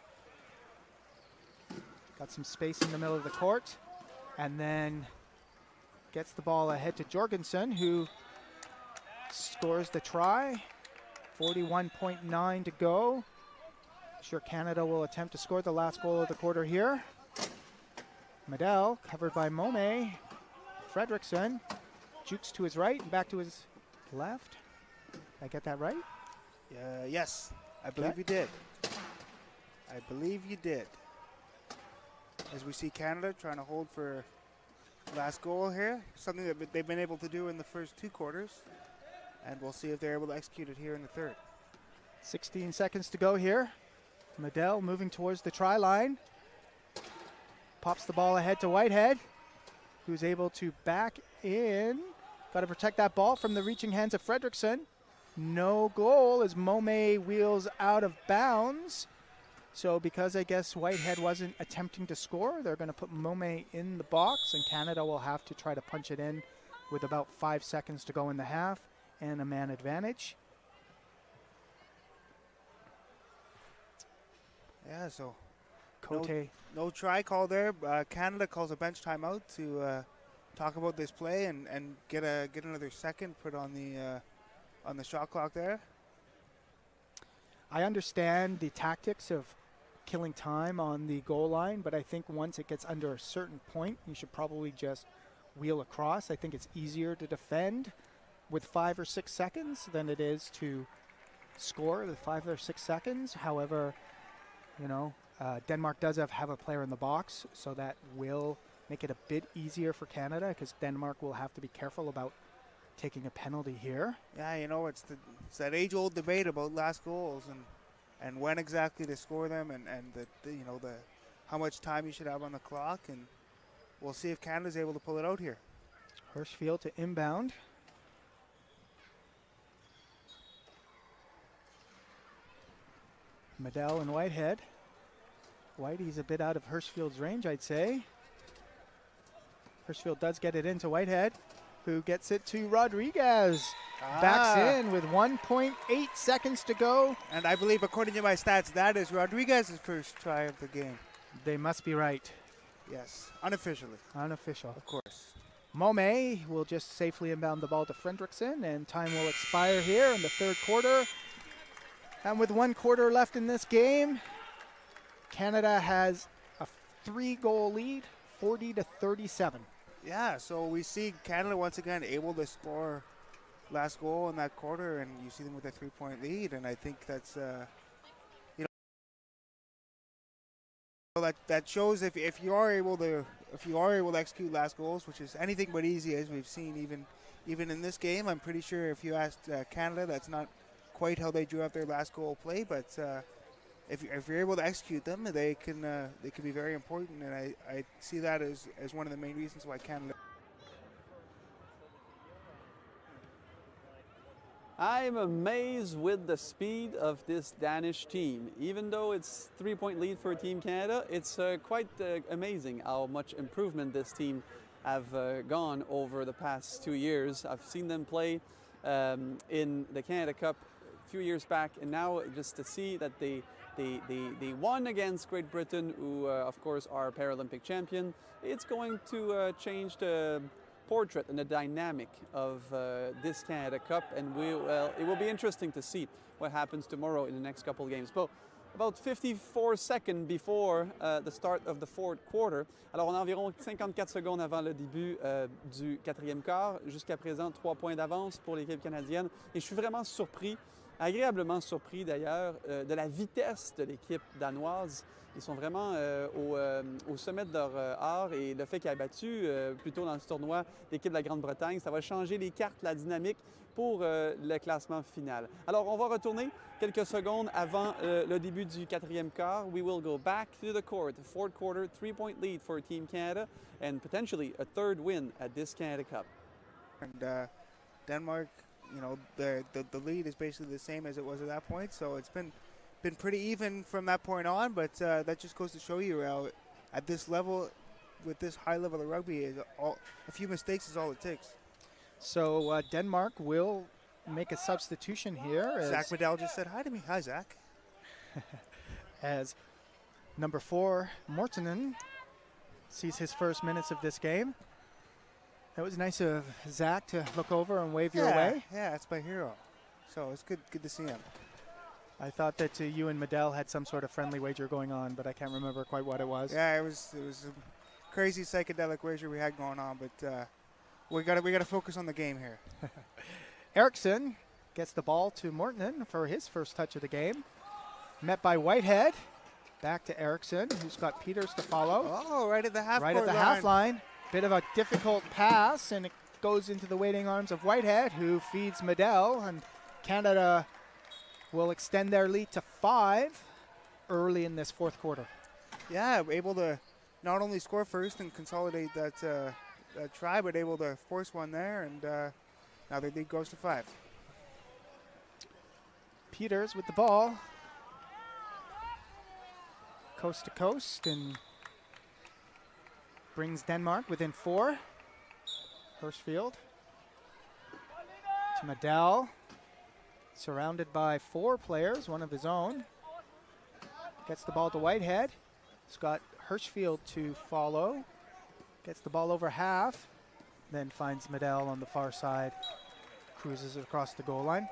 Got some space in the middle of the court. And then gets the ball ahead to Jorgensen, who scores the try. 41.9 to go. Sure, Canada will attempt to score the last goal of the quarter here. Medell, covered by Momé. Fredrickson jukes to his right and back to his left. Did I get that right? Yes, I believe you did. I believe you did. As we see Canada trying to hold for last goal here, something that they've been able to do in the first 2 quarters. And we'll see if they're able to execute it here in the third. 16 seconds to go here. Medell moving towards the try line. Pops the ball ahead to Whitehead, who's able to back in. Got to protect that ball from the reaching hands of Fredrickson. No goal as Momé wheels out of bounds. So because I guess Whitehead wasn't attempting to score, they're going to put Momé in the box, and Canada will have to try to punch it in with about 5 seconds to go in the half and a man advantage. Yeah, so Cote. No try call there. Canada calls a bench timeout to talk about this play and get another second put on the shot clock there. I understand the tactics of killing time on the goal line, but I think once it gets under a certain point, you should probably just wheel across. I think it's easier to defend with 5 or 6 seconds than it is to score with 5 or 6 seconds. However, you know, Denmark does have a player in the box, so that will make it a bit easier for Canada, because Denmark will have to be careful about taking a penalty here. Yeah, you know, it's that age-old debate about last goals and when exactly to score them and the how much time you should have on the clock, and we'll see if Canada's able to pull it out here. Hirschfield to inbound. Medell and Whitehead. Whitey's a bit out of Hirschfield's range, I'd say. Hirschfield does get it into Whitehead, who gets it to Rodriguez. Backs in with 1.8 seconds to go. And I believe, according to my stats, that is Rodriguez's first try of the game. They must be right. Yes, unofficially. Unofficial. Of course. Mome will just safely inbound the ball to Fredrickson, and time will expire here in the third quarter. And with 1 quarter left in this game, Canada has a 3-goal lead, 40-37. Yeah, so we see Canada once again able to score last goal in that quarter, and you see them with a 3-point lead, and I think that's that shows if you are able to execute last goals, which is anything but easy, as we've seen even in this game. I'm pretty sure if you asked Canada, that's not quite how they drew up their last goal play, but if you're able to execute them, they can be very important, and I see that as one of the main reasons why Canada. I'm amazed with the speed of this Danish team. Even though it's 3-point lead for Team Canada, it's quite amazing how much improvement this team have gone over the past 2 years. I've seen them play in the Canada Cup a few years back, and now just to see that they won against Great Britain, who of course are Paralympic champion, it's going to change the portrait and the dynamic of this Canada Cup, and it will be interesting to see what happens tomorrow in the next couple of games. But about 54 seconds before the start of the fourth quarter, alors on a environ 54 secondes avant le début du quatrième quart. Jusqu'à présent, 3 points d'avance pour l'équipe canadienne, et je suis vraiment surpris, agréablement surpris d'ailleurs, de la vitesse de l'équipe danoise. Ils sont vraiment au sommet de leur art, et le fait qu'ils aient battu plus tôt dans ce tournoi l'équipe de la Grande-Bretagne, ça va changer les cartes, la dynamique pour le classement final. Alors, on va retourner quelques secondes avant le début du quatrième quart. We will go back to the court. Fourth quarter, 3-point lead for Team Canada, and potentially a third win at this Canada Cup. And Denmark, you know, the lead is basically the same as it was at that point, so it's been pretty even from that point on, but that just goes to show you how at this level, with this high level of rugby, a few mistakes is all it takes. So Denmark will make a substitution here. Zach Medell just said hi to me. Hi, Zach. As number 4, Mortonen, sees his first minutes of this game. That was nice of Zach to look over and wave your way. Yeah, it's my hero. So it's good to see him. I thought that you and Medell had some sort of friendly wager going on, but I can't remember quite what it was. Yeah, it was a crazy psychedelic wager we had going on, but we gotta focus on the game here. Eriksson gets the ball to Mortonen for his first touch of the game. Met by Whitehead. Back to Eriksson, who's got Peters to follow. Oh, right at the half Right at the half line. Bit of a difficult pass, and it goes into the waiting arms of Whitehead, who feeds Medell, and Canada will extend their lead to 5 early in this fourth quarter. Yeah, able to not only score first and consolidate that try, but able to force one there, and now their lead goes to 5. Peters with the ball. Coast to coast, and brings Denmark within 4. Hirschfield to Medell. Surrounded by 4 players, one of his own. Gets the ball to Whitehead. Scott Hirschfield to follow. Gets the ball over half, then finds Medell on the far side. Cruises it across the goal line.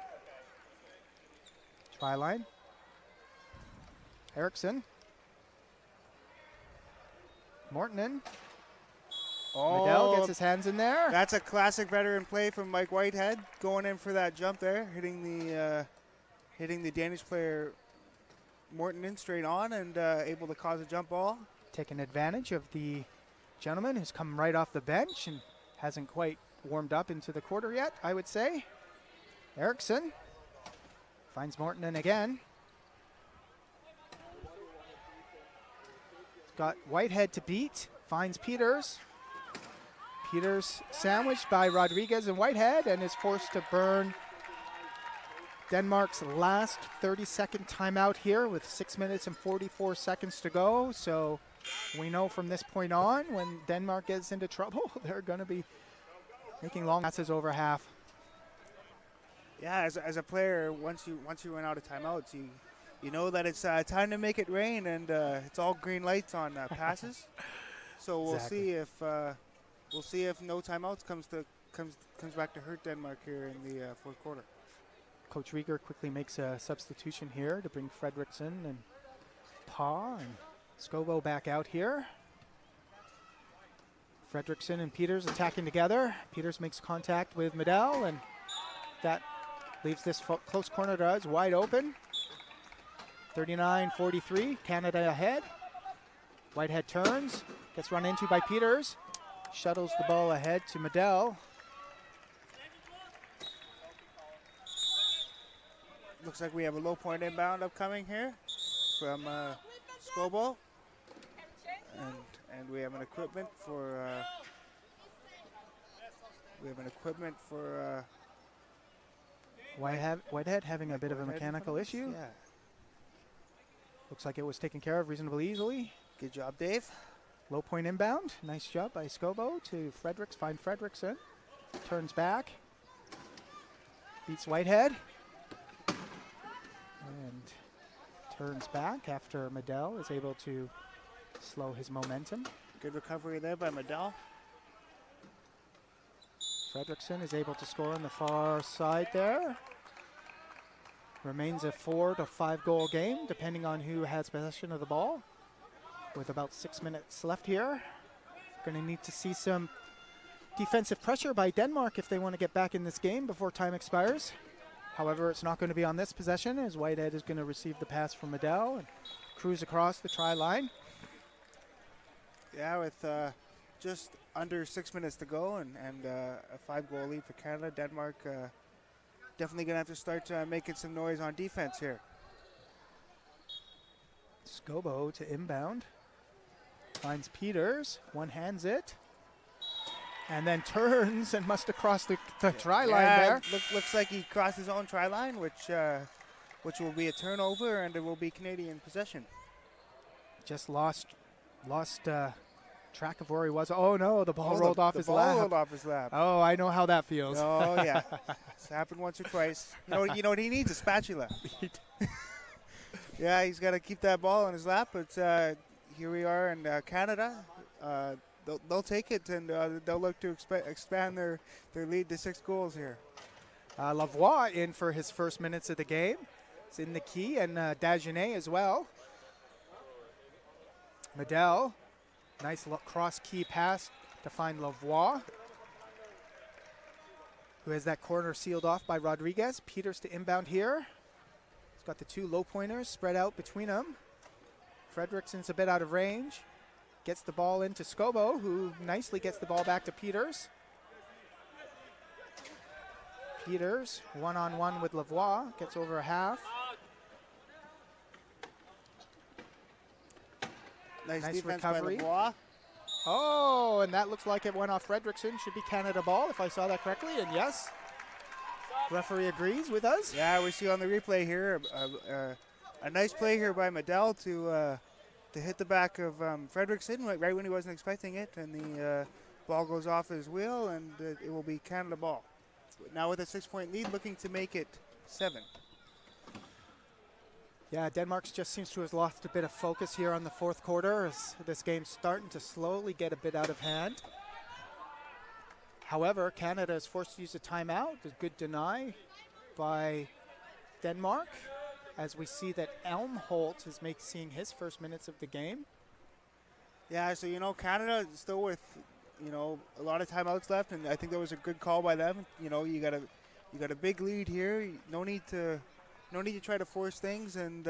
Try line. Erickson. Mortonen. Medell gets his hands in there. That's a classic veteran play from Mike Whitehead, going in for that jump there, hitting the Danish player Mortonen straight on, and able to cause a jump ball. Taking advantage of the gentleman who's come right off the bench and hasn't quite warmed up into the quarter yet, I would say. Erickson finds Mortonen again. Got Whitehead to beat, finds Peters. Peters sandwiched by Rodriguez and Whitehead and is forced to burn Denmark's last 30-second timeout here with 6 minutes and 44 seconds to go. So we know from this point on, when Denmark gets into trouble, they're going to be making long passes over half. Yeah, as a player, once you run out of timeouts, you know that it's time to make it rain, and it's all green lights on passes. So we'll see if no timeouts comes back to hurt Denmark here in the fourth quarter. Coach Rieger quickly makes a substitution here to bring Fredrickson and Pa and Scobo back out here. Fredrickson and Peters attacking together. Peters makes contact with Medell, and that leaves this close corner to us wide open. 39-43, Canada ahead. Whitehead turns, gets run into by Peters, shuttles the ball ahead to Medell. Looks like we have a low point inbound upcoming here from Scobo, and we have an equipment for Whitehead having a bit of a mechanical issue. Yeah. Looks like it was taken care of reasonably easily. Good job, Dave. Low point inbound. Nice job by Scobo to Fredericks. Find Fredrickson. Turns back. Beats Whitehead. And turns back after Medell is able to slow his momentum. Good recovery there by Medell. Fredrickson is able to score on the far side there. Remains a 4 to 5 goal game, depending on who has possession of the ball. With about 6 minutes left here. Going to need to see some defensive pressure by Denmark if they want to get back in this game before time expires. However, it's not going to be on this possession, as Whitehead is going to receive the pass from Medell and cruise across the try line. Yeah, with just under 6 minutes to go and a 5-goal lead for Canada, Denmark definitely going to have to start making some noise on defense here. Scobo to inbound. Finds Peters, one-hands it. And then turns and must have crossed the try line there. Looks like he crossed his own try line, which will be a turnover, and it will be Canadian possession. Just lost track of where he was. Oh no, the ball rolled off his lap. Rolled off his lap. Oh, I know how that feels. Oh yeah, it's happened once or twice. You know what he needs? A spatula. Yeah, he's got to keep that ball on his lap. But here we are in Canada. They'll take it, and they'll look to expand their lead to 6 goals here. Lavoie in for his first minutes of the game. It's in the key, and Dagenet as well. Medell, nice cross-key pass to find Lavoie, who has that corner sealed off by Rodriguez. Peters to inbound here. He's got the 2 low pointers spread out between them. Fredrickson's a bit out of range. Gets the ball into Scobo, who nicely gets the ball back to Peters. Peters, one-on-one with Lavoie, gets over a half. Nice recovery. By Lavoie. Oh, and that looks like it went off Fredrickson. Should be Canada ball, if I saw that correctly, and yes. Referee agrees with us. Yeah, we see on the replay here a nice play here by Medell to hit the back of Fredrickson right when he wasn't expecting it, and the ball goes off his wheel, and it will be Canada ball. Now with a 6-point lead, looking to make it 7. Yeah, Denmark just seems to have lost a bit of focus here on the fourth quarter as this game's starting to slowly get a bit out of hand. However, Canada is forced to use a timeout. A good deny by Denmark as we see that Elmholt is seeing his first minutes of the game. Yeah, so, Canada is still with, a lot of timeouts left, and I think that was a good call by them. You got a big lead here. No need to try to force things and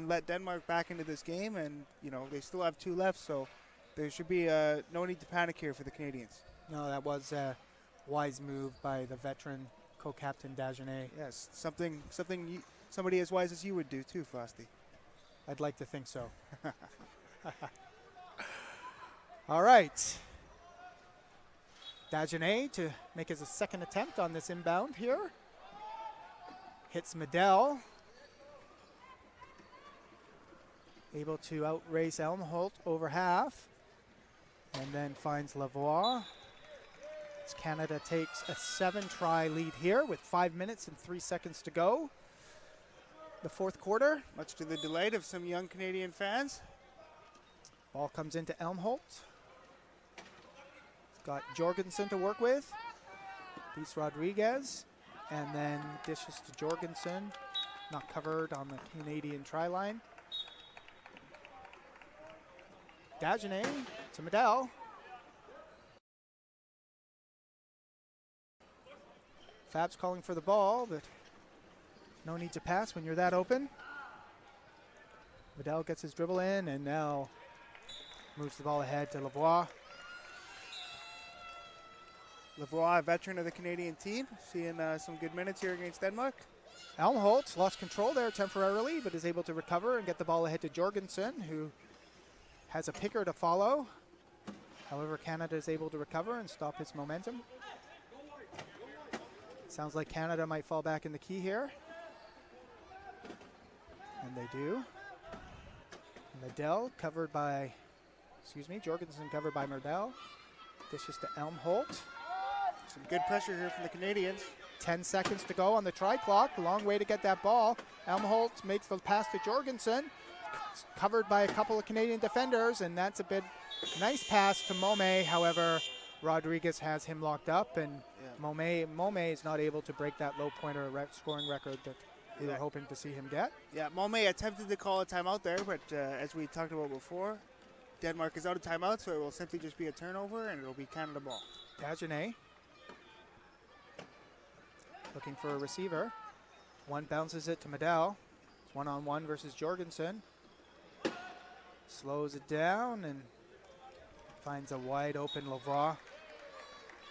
let Denmark back into this game, and, they still have 2 left, so there should be no need to panic here for the Canadians. No, that was a wise move by the veteran co-captain Dagenet. Yes, somebody as wise as you would do too, Frosty. I'd like to think so. All right. Dagenet to make his second attempt on this inbound here. Hits Medell. Able to outrace Elmholt over half. And then finds Lavoie. As Canada takes a 7-try lead here with 5 minutes and 3 seconds to go. The fourth quarter. Much to the delight of some young Canadian fans. Ball comes into Elmholt. He's got Jorgensen to work with. Beats Rodriguez. And then dishes to Jorgensen. Not covered on the Canadian try line. Dagenet to Medell. Fab's calling for the ball, but no need to pass when you're that open. Medell gets his dribble in and now moves the ball ahead to Lavoie. Lavoie, a veteran of the Canadian team, seeing some good minutes here against Denmark. Elmholt lost control there temporarily, but is able to recover and get the ball ahead to Jorgensen, who has a picker to follow. However, Canada is able to recover and stop his momentum. Sounds like Canada might fall back in the key here. And they do. Jorgensen covered by Medell. Dishes to Elmholt. Some good pressure here from the Canadians. 10 seconds to go on the try clock. A long way to get that ball. Elmholt makes the pass to Jorgensen. Covered by a couple of Canadian defenders, and that's a bit nice pass to Momé. However, Rodriguez has him locked up, and Momé is not able to break that low pointer scoring record that we were hoping to see him get. Yeah, Momé attempted to call a timeout there, but as we talked about before, Denmark is out of timeout, so it will simply just be a turnover, and it will be Canada ball. Dagenet looking for a receiver. One bounces it to Medell. It's one-on-one versus Jorgensen. Slows it down and finds a wide open Lavoie.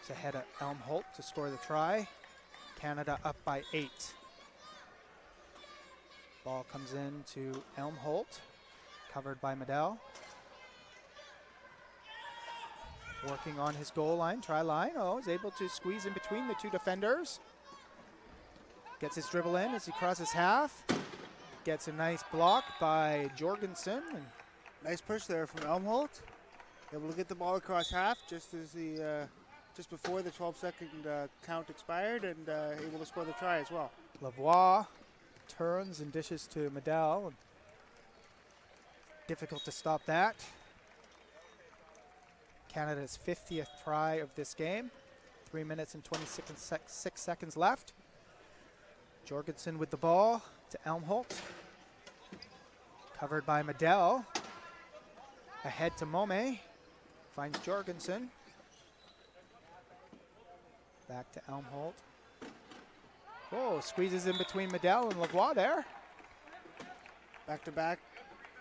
It's ahead of Elmholt to score the try. Canada up by 8. Ball comes in to Elmholt, covered by Medell. Working on his goal line, try line. Is able to squeeze in between the 2 defenders. Gets his dribble in as he crosses half. Gets a nice block by Jorgensen. And nice push there from Elmholt. Able to get the ball across half just as just before the 12-second count expired, and able to score the try as well. Lavoie turns and dishes to Medell. Difficult to stop that. Canada's 50th try of this game. 3 minutes and 26 seconds left. Jorgensen with the ball to Elmholt. Covered by Medell. Ahead to Momé. Finds Jorgensen. Back to Elmholt. Squeezes in between Medell and Lavoie there. Back-to-back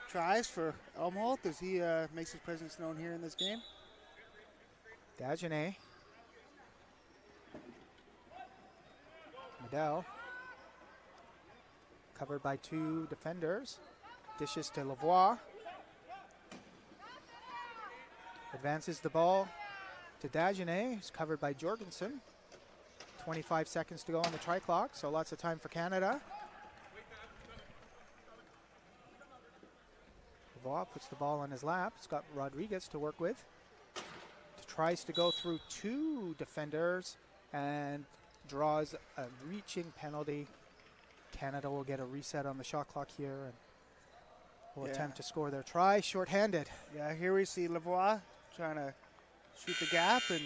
tries for Elmholt as he makes his presence known here in this game. Dagenet. Medell. Covered by 2 defenders. Dishes to Lavoie. Advances the ball to Dagenet, who's covered by Jorgensen. 25 seconds to go on the try clock, so lots of time for Canada. Lavoie puts the ball on his lap. It's got Rodriguez to work with. Tries to go through 2 defenders and draws a reaching penalty. Canada will get a reset on the shot clock here, and will attempt to score their try, shorthanded. Yeah, here we see Lavoie trying to shoot the gap, and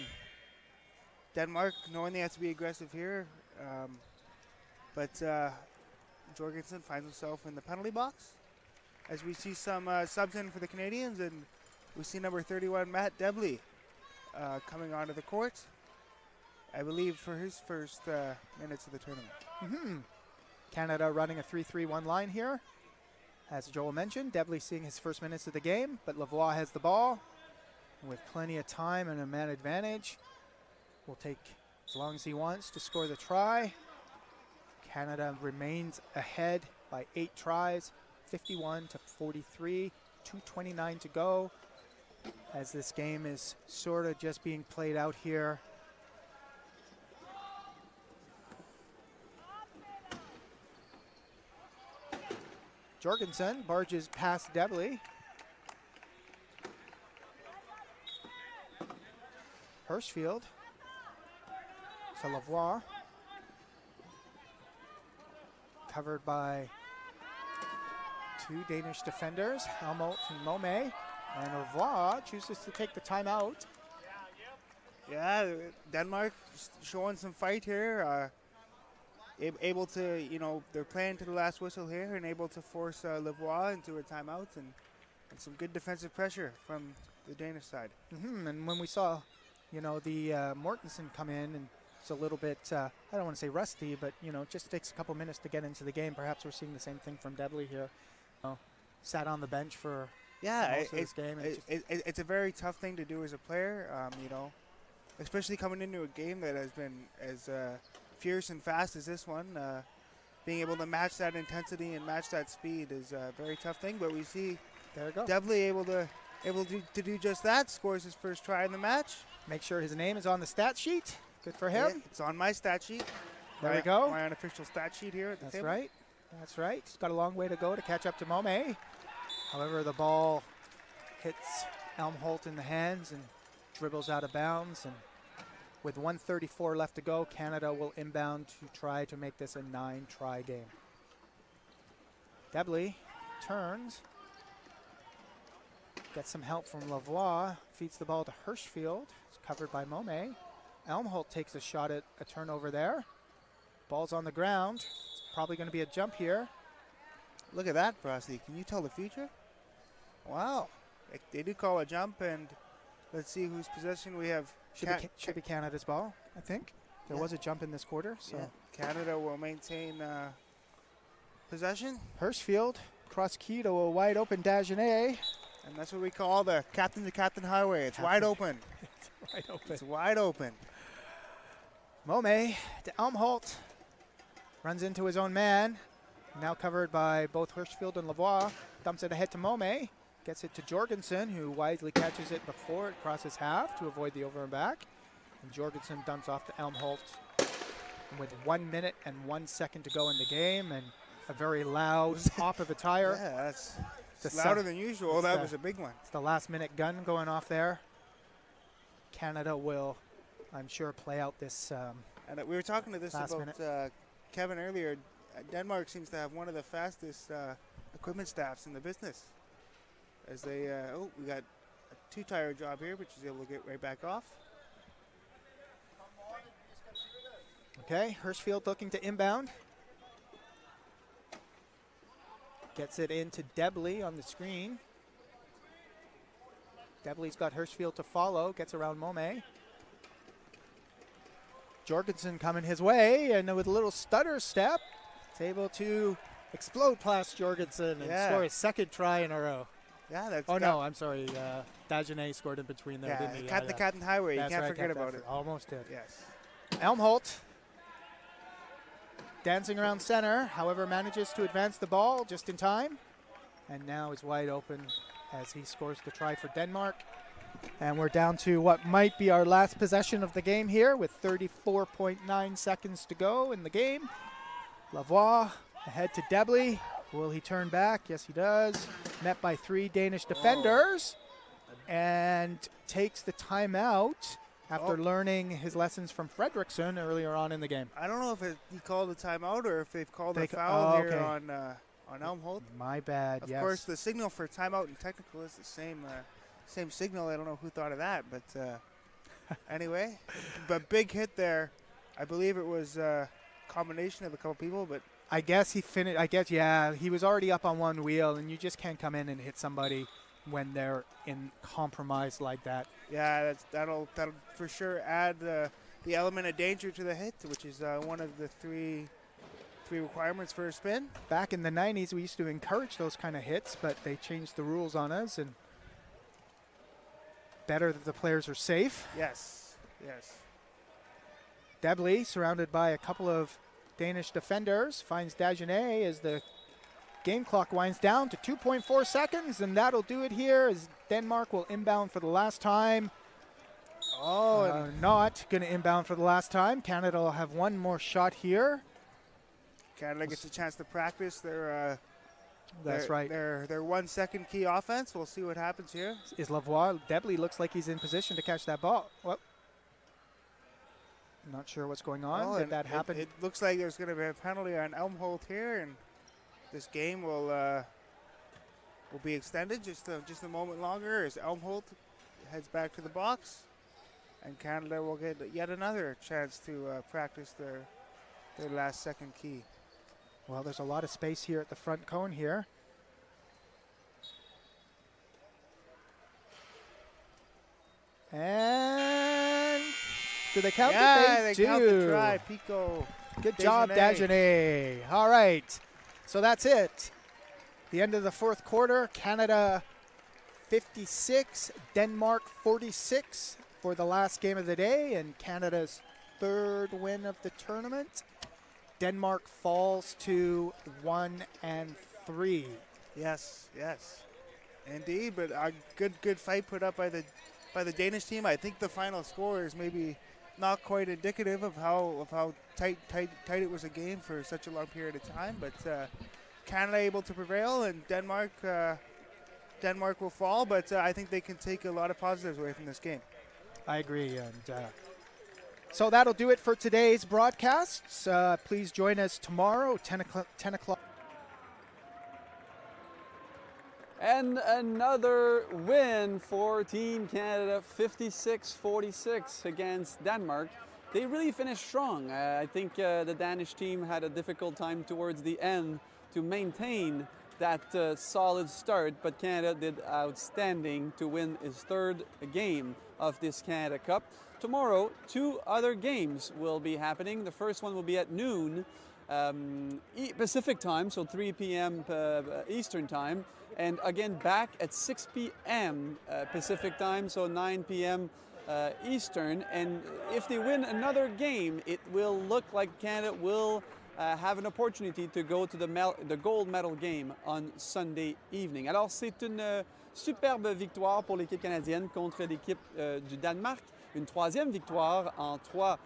Denmark knowing they have to be aggressive here. But Jorgensen finds himself in the penalty box as we see some subs in for the Canadians, and we see number 31, Matt Debley, coming onto the court, I believe, for his first minutes of the tournament. Canada running a 3-3-1 line here. As Joel mentioned, Debley seeing his first minutes of the game, but Lavoie has the ball with plenty of time and a man advantage. Will take as long as he wants to score the try. Canada remains ahead by 8 tries, 51-43, 2:29 to go, as this game is sort of just being played out here. Jorgensen barges past Debley. Hirschfield to Lavoie. Covered by 2 Danish defenders, Helmholtz and Momé. And Lavoie chooses to take the timeout. Yeah, Denmark showing some fight here. Able to, they're playing to the last whistle here and able to force Lavoie into a timeout and some good defensive pressure from the Danish side. And when we saw, the Mortensen come in, and it's a little bit, I don't want to say rusty, but, it just takes a couple minutes to get into the game. Perhaps we're seeing the same thing from Debley here. Sat on the bench for most of this game. It's a very tough thing to do as a player, especially coming into a game that has been as fierce and fast as this one. Being able to match that intensity and match that speed is a very tough thing, but we see Debley able to do just that, scores his first try in the match. Make sure his name is on the stat sheet. Good for him. It's on my stat sheet. There we go. My unofficial stat sheet here at the table. Right. That's right. He's got a long way to go to catch up to Momé. However, the ball hits Helmholtz in the hands and dribbles out of bounds. And with 1:34 left to go, Canada will inbound to try to make this a 9-try game. Debley turns. Gets some help from Lavoie. Feeds the ball to Hirschfield. It's covered by Momé. Helmholtz takes a shot at a turnover there. Ball's on the ground. It's probably going to be a jump here. Look at that, Frosty. Can you tell the future? Wow. They do call a jump, and let's see whose possession we have. Should be Canada's ball, I think. There was a jump in this quarter. So Canada will maintain possession. Hirschfield, cross key to a wide open Dagenet. And that's what we call the captain-to-captain highway. It's wide open. It's wide open. It's wide open. Momé to Helmholtz. Runs into his own man. Now covered by both Hirschfield and Lavoie. Dumps it ahead to Momé. Gets it to Jorgensen, who wisely catches it before it crosses half to avoid the over and back. And Jorgensen dumps off to Helmholtz. And with 1 minute and 1 second to go in the game, and a very loud pop of a tire. Yeah, that's louder than usual. That was a big one. It's the last minute gun going off there. Canada will, I'm sure, play out this and we were talking to this about Kevin earlier. Denmark seems to have one of the fastest equipment staffs in the business. As they, we got a 2-tire job here, but she's able to get right back off. Okay, Hirschfield looking to inbound. Gets it into Debley on the screen. Debley's got Hirschfield to follow, gets around Momé. Jorgensen coming his way, and with a little stutter step, is able to explode past Jorgensen and score his 2nd try in a row. Yeah, that's. Oh no, I'm sorry. Dagenet scored in between there, didn't he? Captain highway. You can't forget about it. Almost did. Yes. Helmholtz dancing around center, however, manages to advance the ball just in time, and now is wide open as he scores the try for Denmark. And we're down to what might be our last possession of the game here, with 34.9 seconds to go in the game. Lavoie ahead to Debley. Will he turn back? Yes, he does. Met by 3 Danish defenders and takes the timeout after learning his lessons from Fredriksson earlier on in the game. I don't know if he called a timeout or if they've called a foul here on on Elmholt. My bad, Of yes. course, the signal for timeout and technical is the same signal. I don't know who thought of that, but anyway. But big hit there. I believe it was a combination of a couple people, but I guess he finished. I guess, yeah, he was already up on one wheel, and you just can't come in and hit somebody when they're in compromise like that. yeah, that'll for sure add the element of danger to the hit, which is one of the three requirements for a spin. Back in the 90s, we used to encourage those kind of hits, but they changed the rules on us, and better that the players are safe. Yes, yes. Debley, surrounded by a couple of Danish defenders, finds Dagenet as the game clock winds down to 2.4 seconds, and that'll do it here as Denmark will inbound for the last time. Oh, Not going to inbound for the last time. Canada will have one more shot here. Canada gets a chance to practice their That's right. Their 1 second key offense. We'll see what happens here. Is Lavoie. Debley looks like he's in position to catch that ball. Well, not sure what's going on. Well, Did that happen? It looks like there's going to be a penalty on Elmholt here, and this game will be extended just a moment longer as Elmholt heads back to the box, and Canada will get yet another chance to practice their last second key. Well, there's a lot of space here at the front cone here. And do they count Yeah, it? they do. count the try. Pico. Good job, Dagenet. All right. So that's it. The end of the fourth quarter. Canada 56, Denmark 46 for the last game of the day, and Canada's third win of the tournament. Denmark falls to 1-3. Yes, yes, indeed. But a good fight put up by the Danish team. I think the final score is maybe not quite indicative of how tight it was a game for such a long period of time. But Canada able to prevail, and Denmark will fall. But I think they can take a lot of positives away from this game. I agree, and so that'll do it for today's broadcasts. Please join us tomorrow, 10 o'clock. And another win for Team Canada, 56-46 against Denmark. They really finished strong. I think the Danish team had a difficult time towards the end to maintain that solid start, but Canada did outstanding to win his third game of this Canada Cup. Tomorrow, two other games will be happening. The first one will be at noon Pacific time, so 3 p.m. Eastern time, and again back at 6 p.m. Pacific time, so 9 p.m. Eastern. And if they win another game, it will look like Canada will have an opportunity to go to the gold medal game on Sunday evening. Alors c'est une superbe victoire pour l'équipe canadienne contre l'équipe du Danemark. Une troisième victoire en 3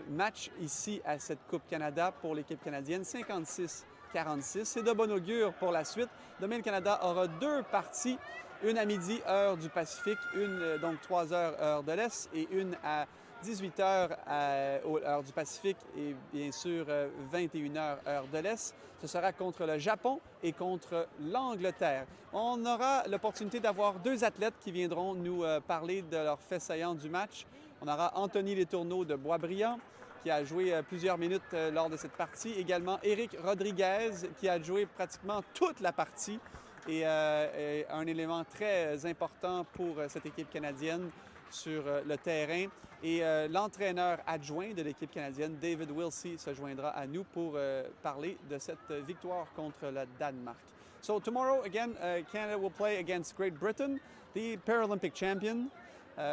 matchs ici à cette Coupe Canada pour l'équipe canadienne, 56-46. C'est de bon augure pour la suite. Demain, le Canada aura 2 parties, une à midi, heure du Pacifique, une donc 3 heures, heure de l'Est, et une à 18 heures, heure du Pacifique, et bien sûr 21 heures, heure de l'Est. Ce sera contre le Japon et contre l'Angleterre. On aura l'opportunité d'avoir 2 athlètes qui viendront nous parler de leurs faits saillants du match. On aura Anthony Letourneau de Boisbriand, qui a joué plusieurs minutes lors de cette partie. Également Éric Rodriguez, qui a joué pratiquement toute la partie et un élément très important pour cette équipe canadienne sur le terrain. Et l'entraîneur adjoint de l'équipe canadienne, David Wilsey, se joindra à nous pour parler de cette victoire contre le Danemark. So tomorrow, again, Canada will play against Great Britain, the Paralympic champion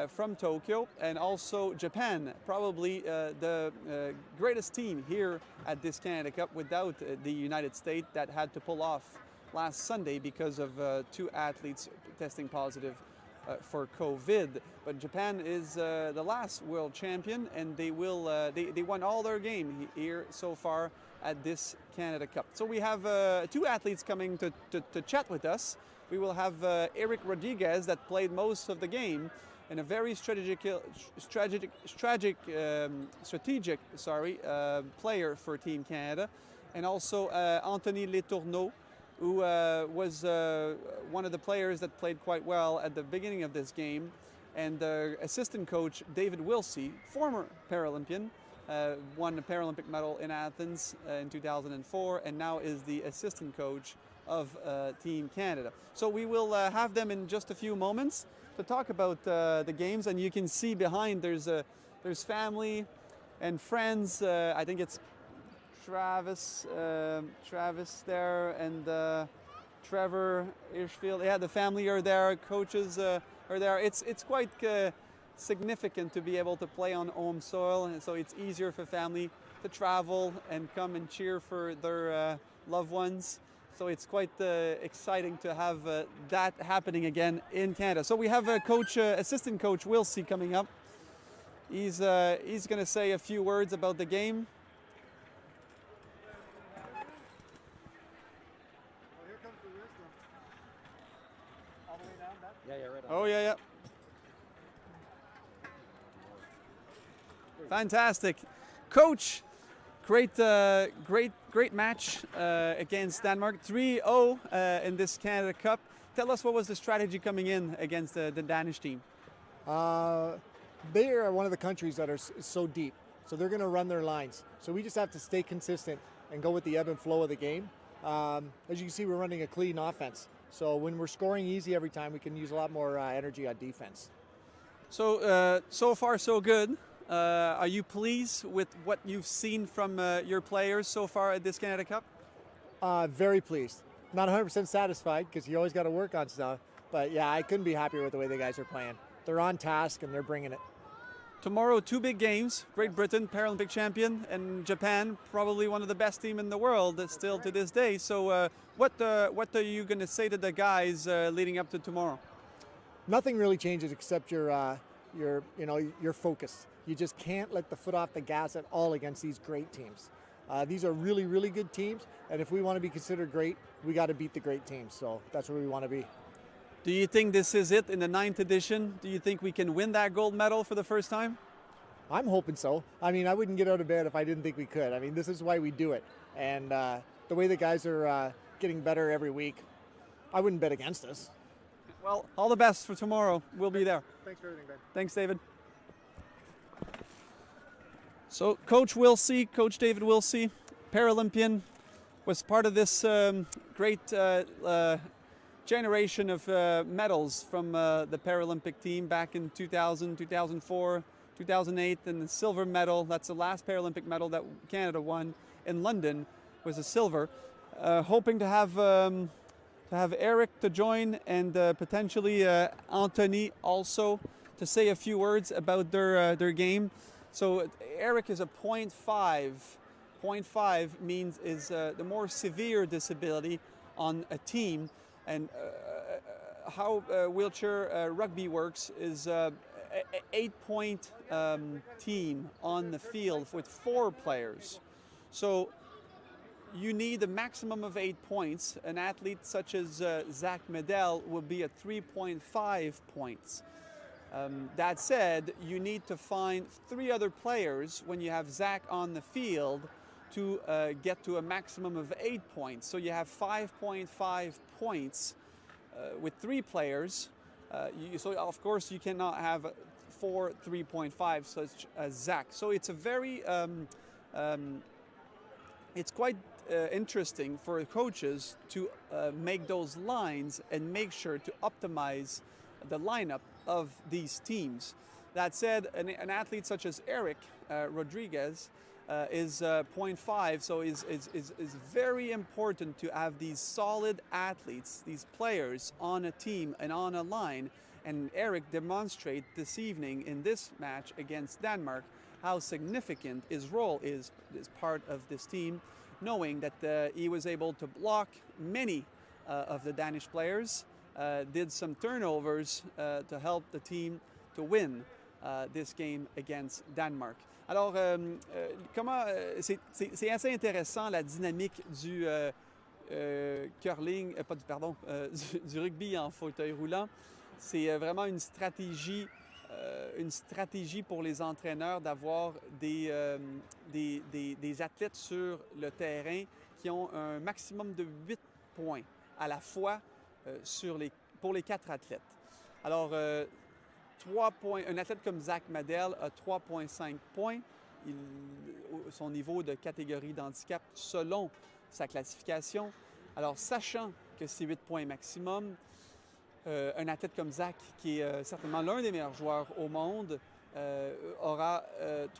from Tokyo, and also Japan, probably the greatest team here at this Canada Cup without the United States that had to pull off last Sunday because of 2 athletes testing positive for COVID. But Japan is the last world champion, and they won all their game here so far at this Canada Cup. So we have 2 athletes coming to chat with us. We will have Éric Rodriguez, that played most of the game, and a very strategic player for Team Canada, and also Anthony Letourneau, who was one of the players that played quite well at the beginning of this game, and assistant coach David Wilsey, former Paralympian, won a Paralympic medal in Athens in 2004, and now is the assistant coach of Team Canada. So we will have them in just a few moments to talk about the games, and you can see behind there's family and friends. I think it's Travis there, and Trevor Hirschfield. Yeah, the family are there. Coaches are there. It's quite significant to be able to play on home soil, and so it's easier for family to travel and come and cheer for their loved ones. So it's quite exciting to have that happening again in Canada. So we have assistant coach Wilsey coming up. He's going to say a few words about the game. Here comes the wisdom. All the way down, that? Yeah, right on. Oh, yeah. Fantastic. Coach, great match against Denmark. 3-0 in this Canada Cup. Tell us, what was the strategy coming in against the Danish team? They are one of the countries that are so deep, so they're going to run their lines. So we just have to stay consistent and go with the ebb and flow of the game. As you can see, we're running a clean offense. So when we're scoring easy every time, we can use a lot more energy on defense. So, so far so good. Are you pleased with what you've seen from your players so far at this Canada Cup? Very pleased. Not 100% satisfied, because you always got to work on stuff. But yeah, I couldn't be happier with the way the guys are playing. They're on task and they're bringing it. Tomorrow, two big games. Great Britain, Paralympic champion, and Japan, probably one of the best team in the world still to this day. So what are you going to say to the guys leading up to tomorrow? Nothing really changes except your focus. You just can't let the foot off the gas at all against these great teams. These are really, really good teams, and if we want to be considered great, we got to beat the great teams. So that's where we want to be. Do you think this is it in the 9th edition? Do you think we can win that gold medal for the first time? I'm hoping so. I mean, I wouldn't get out of bed if I didn't think we could. I mean, this is why we do it. And the way the guys are getting better every week, I wouldn't bet against us. Well, all the best for tomorrow. We'll be there. Thanks for everything, Ben. Thanks, David. So Coach David Wilsey, Paralympian, was part of this great generation of medals from the Paralympic team back in 2000, 2004, 2008, and the silver medal. That's the last Paralympic medal that Canada won in London, was a silver. Hoping to have Eric to join, and potentially Anthony also to say a few words about their game. So Eric is a 0.5. 0.5 means is the more severe disability on a team, and how wheelchair rugby works is a 8-point team on the field with 4 players. So you need a maximum of 8 points. An athlete such as Zach Medel will be at 3.5 points. That said, you need to find 3 other players when you have Zach on the field to get to a maximum of 8 points. So you have 5.5 points with 3 players. So of course you cannot have 4 3.5 such as Zach. So it's a very, it's quite interesting for coaches to make those lines and make sure to optimize the lineup of these teams. That said, an athlete such as Eric Rodriguez is 0.5, so is very important to have these solid athletes, these players on a team and on a line. And Eric demonstrated this evening in this match against Denmark how significant his role is as part of this team, knowing that he was able to block many of the Danish players, did some turnovers to help the team to win this game against Denmark. Alors, c'est assez intéressant la dynamique du curling, du rugby en fauteuil roulant. C'est vraiment une stratégie pour les entraîneurs d'avoir des athlètes sur le terrain qui ont un maximum de 8 points à la fois pour les 4 athlètes. Alors, un athlète comme Zach Madel a 3,5 points. Son niveau de catégorie d'handicap selon sa classification. Alors, sachant que c'est 8 points maximum, un athlète comme Zach, qui est certainement l'un des meilleurs joueurs au monde, aura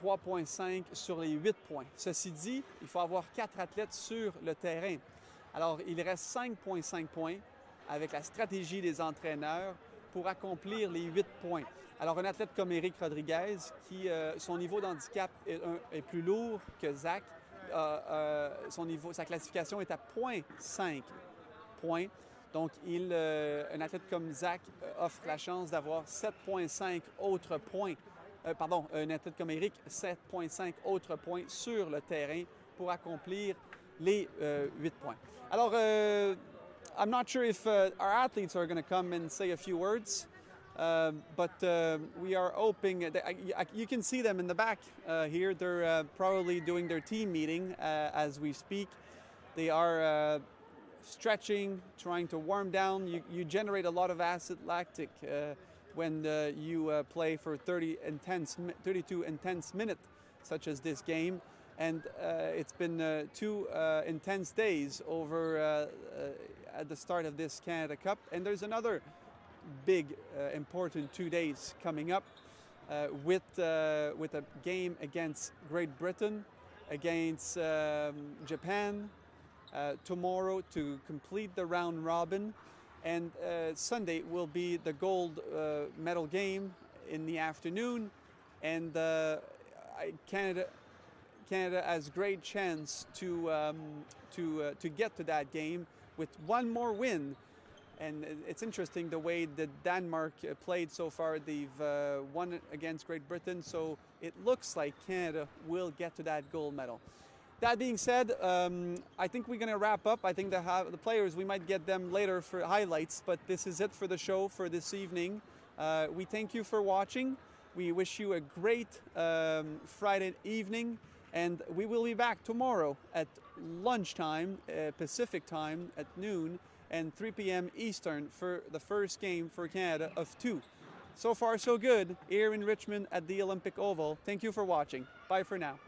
3,5 sur les 8 points. Ceci dit, il faut avoir 4 athlètes sur le terrain. Alors, il reste 5,5 points avec la stratégie des entraîneurs pour accomplir les 8 points. Alors, un athlète comme Éric Rodriguez, qui son niveau d'handicap est plus lourd que Zach, sa classification est à 0,5 points. Donc, un athlète comme Zach offre la chance d'avoir 7,5 autres points. Un athlète comme Éric, 7,5 autres points sur le terrain pour accomplir les 8 points. Alors, I'm not sure if our athletes are going to come and say a few words, but we are hoping you can see them in the back here. They're probably doing their team meeting as we speak. They are stretching, trying to warm down. You generate a lot of acid lactic when you play for 32 intense minutes, such as this game. And it's been 2 intense days over at the start of this Canada Cup. And there's another big, important 2 days coming up with a game against Great Britain, against Japan, tomorrow to complete the round robin. And Sunday will be the gold medal game in the afternoon. And Canada has great chance to get to that game with one more win. And it's interesting the way that Denmark played so far. They've won against Great Britain, so it looks like Canada will get to that gold medal. That being said, I think we're going to wrap up. I think the players, we might get them later for highlights, but this is it for the show for this evening. We thank you for watching. We wish you a great Friday evening, and we will be back tomorrow at lunchtime, Pacific time at noon, and 3 p.m. Eastern for the first game for Canada of 2. So far, so good here in Richmond at the Olympic Oval. Thank you for watching. Bye for now.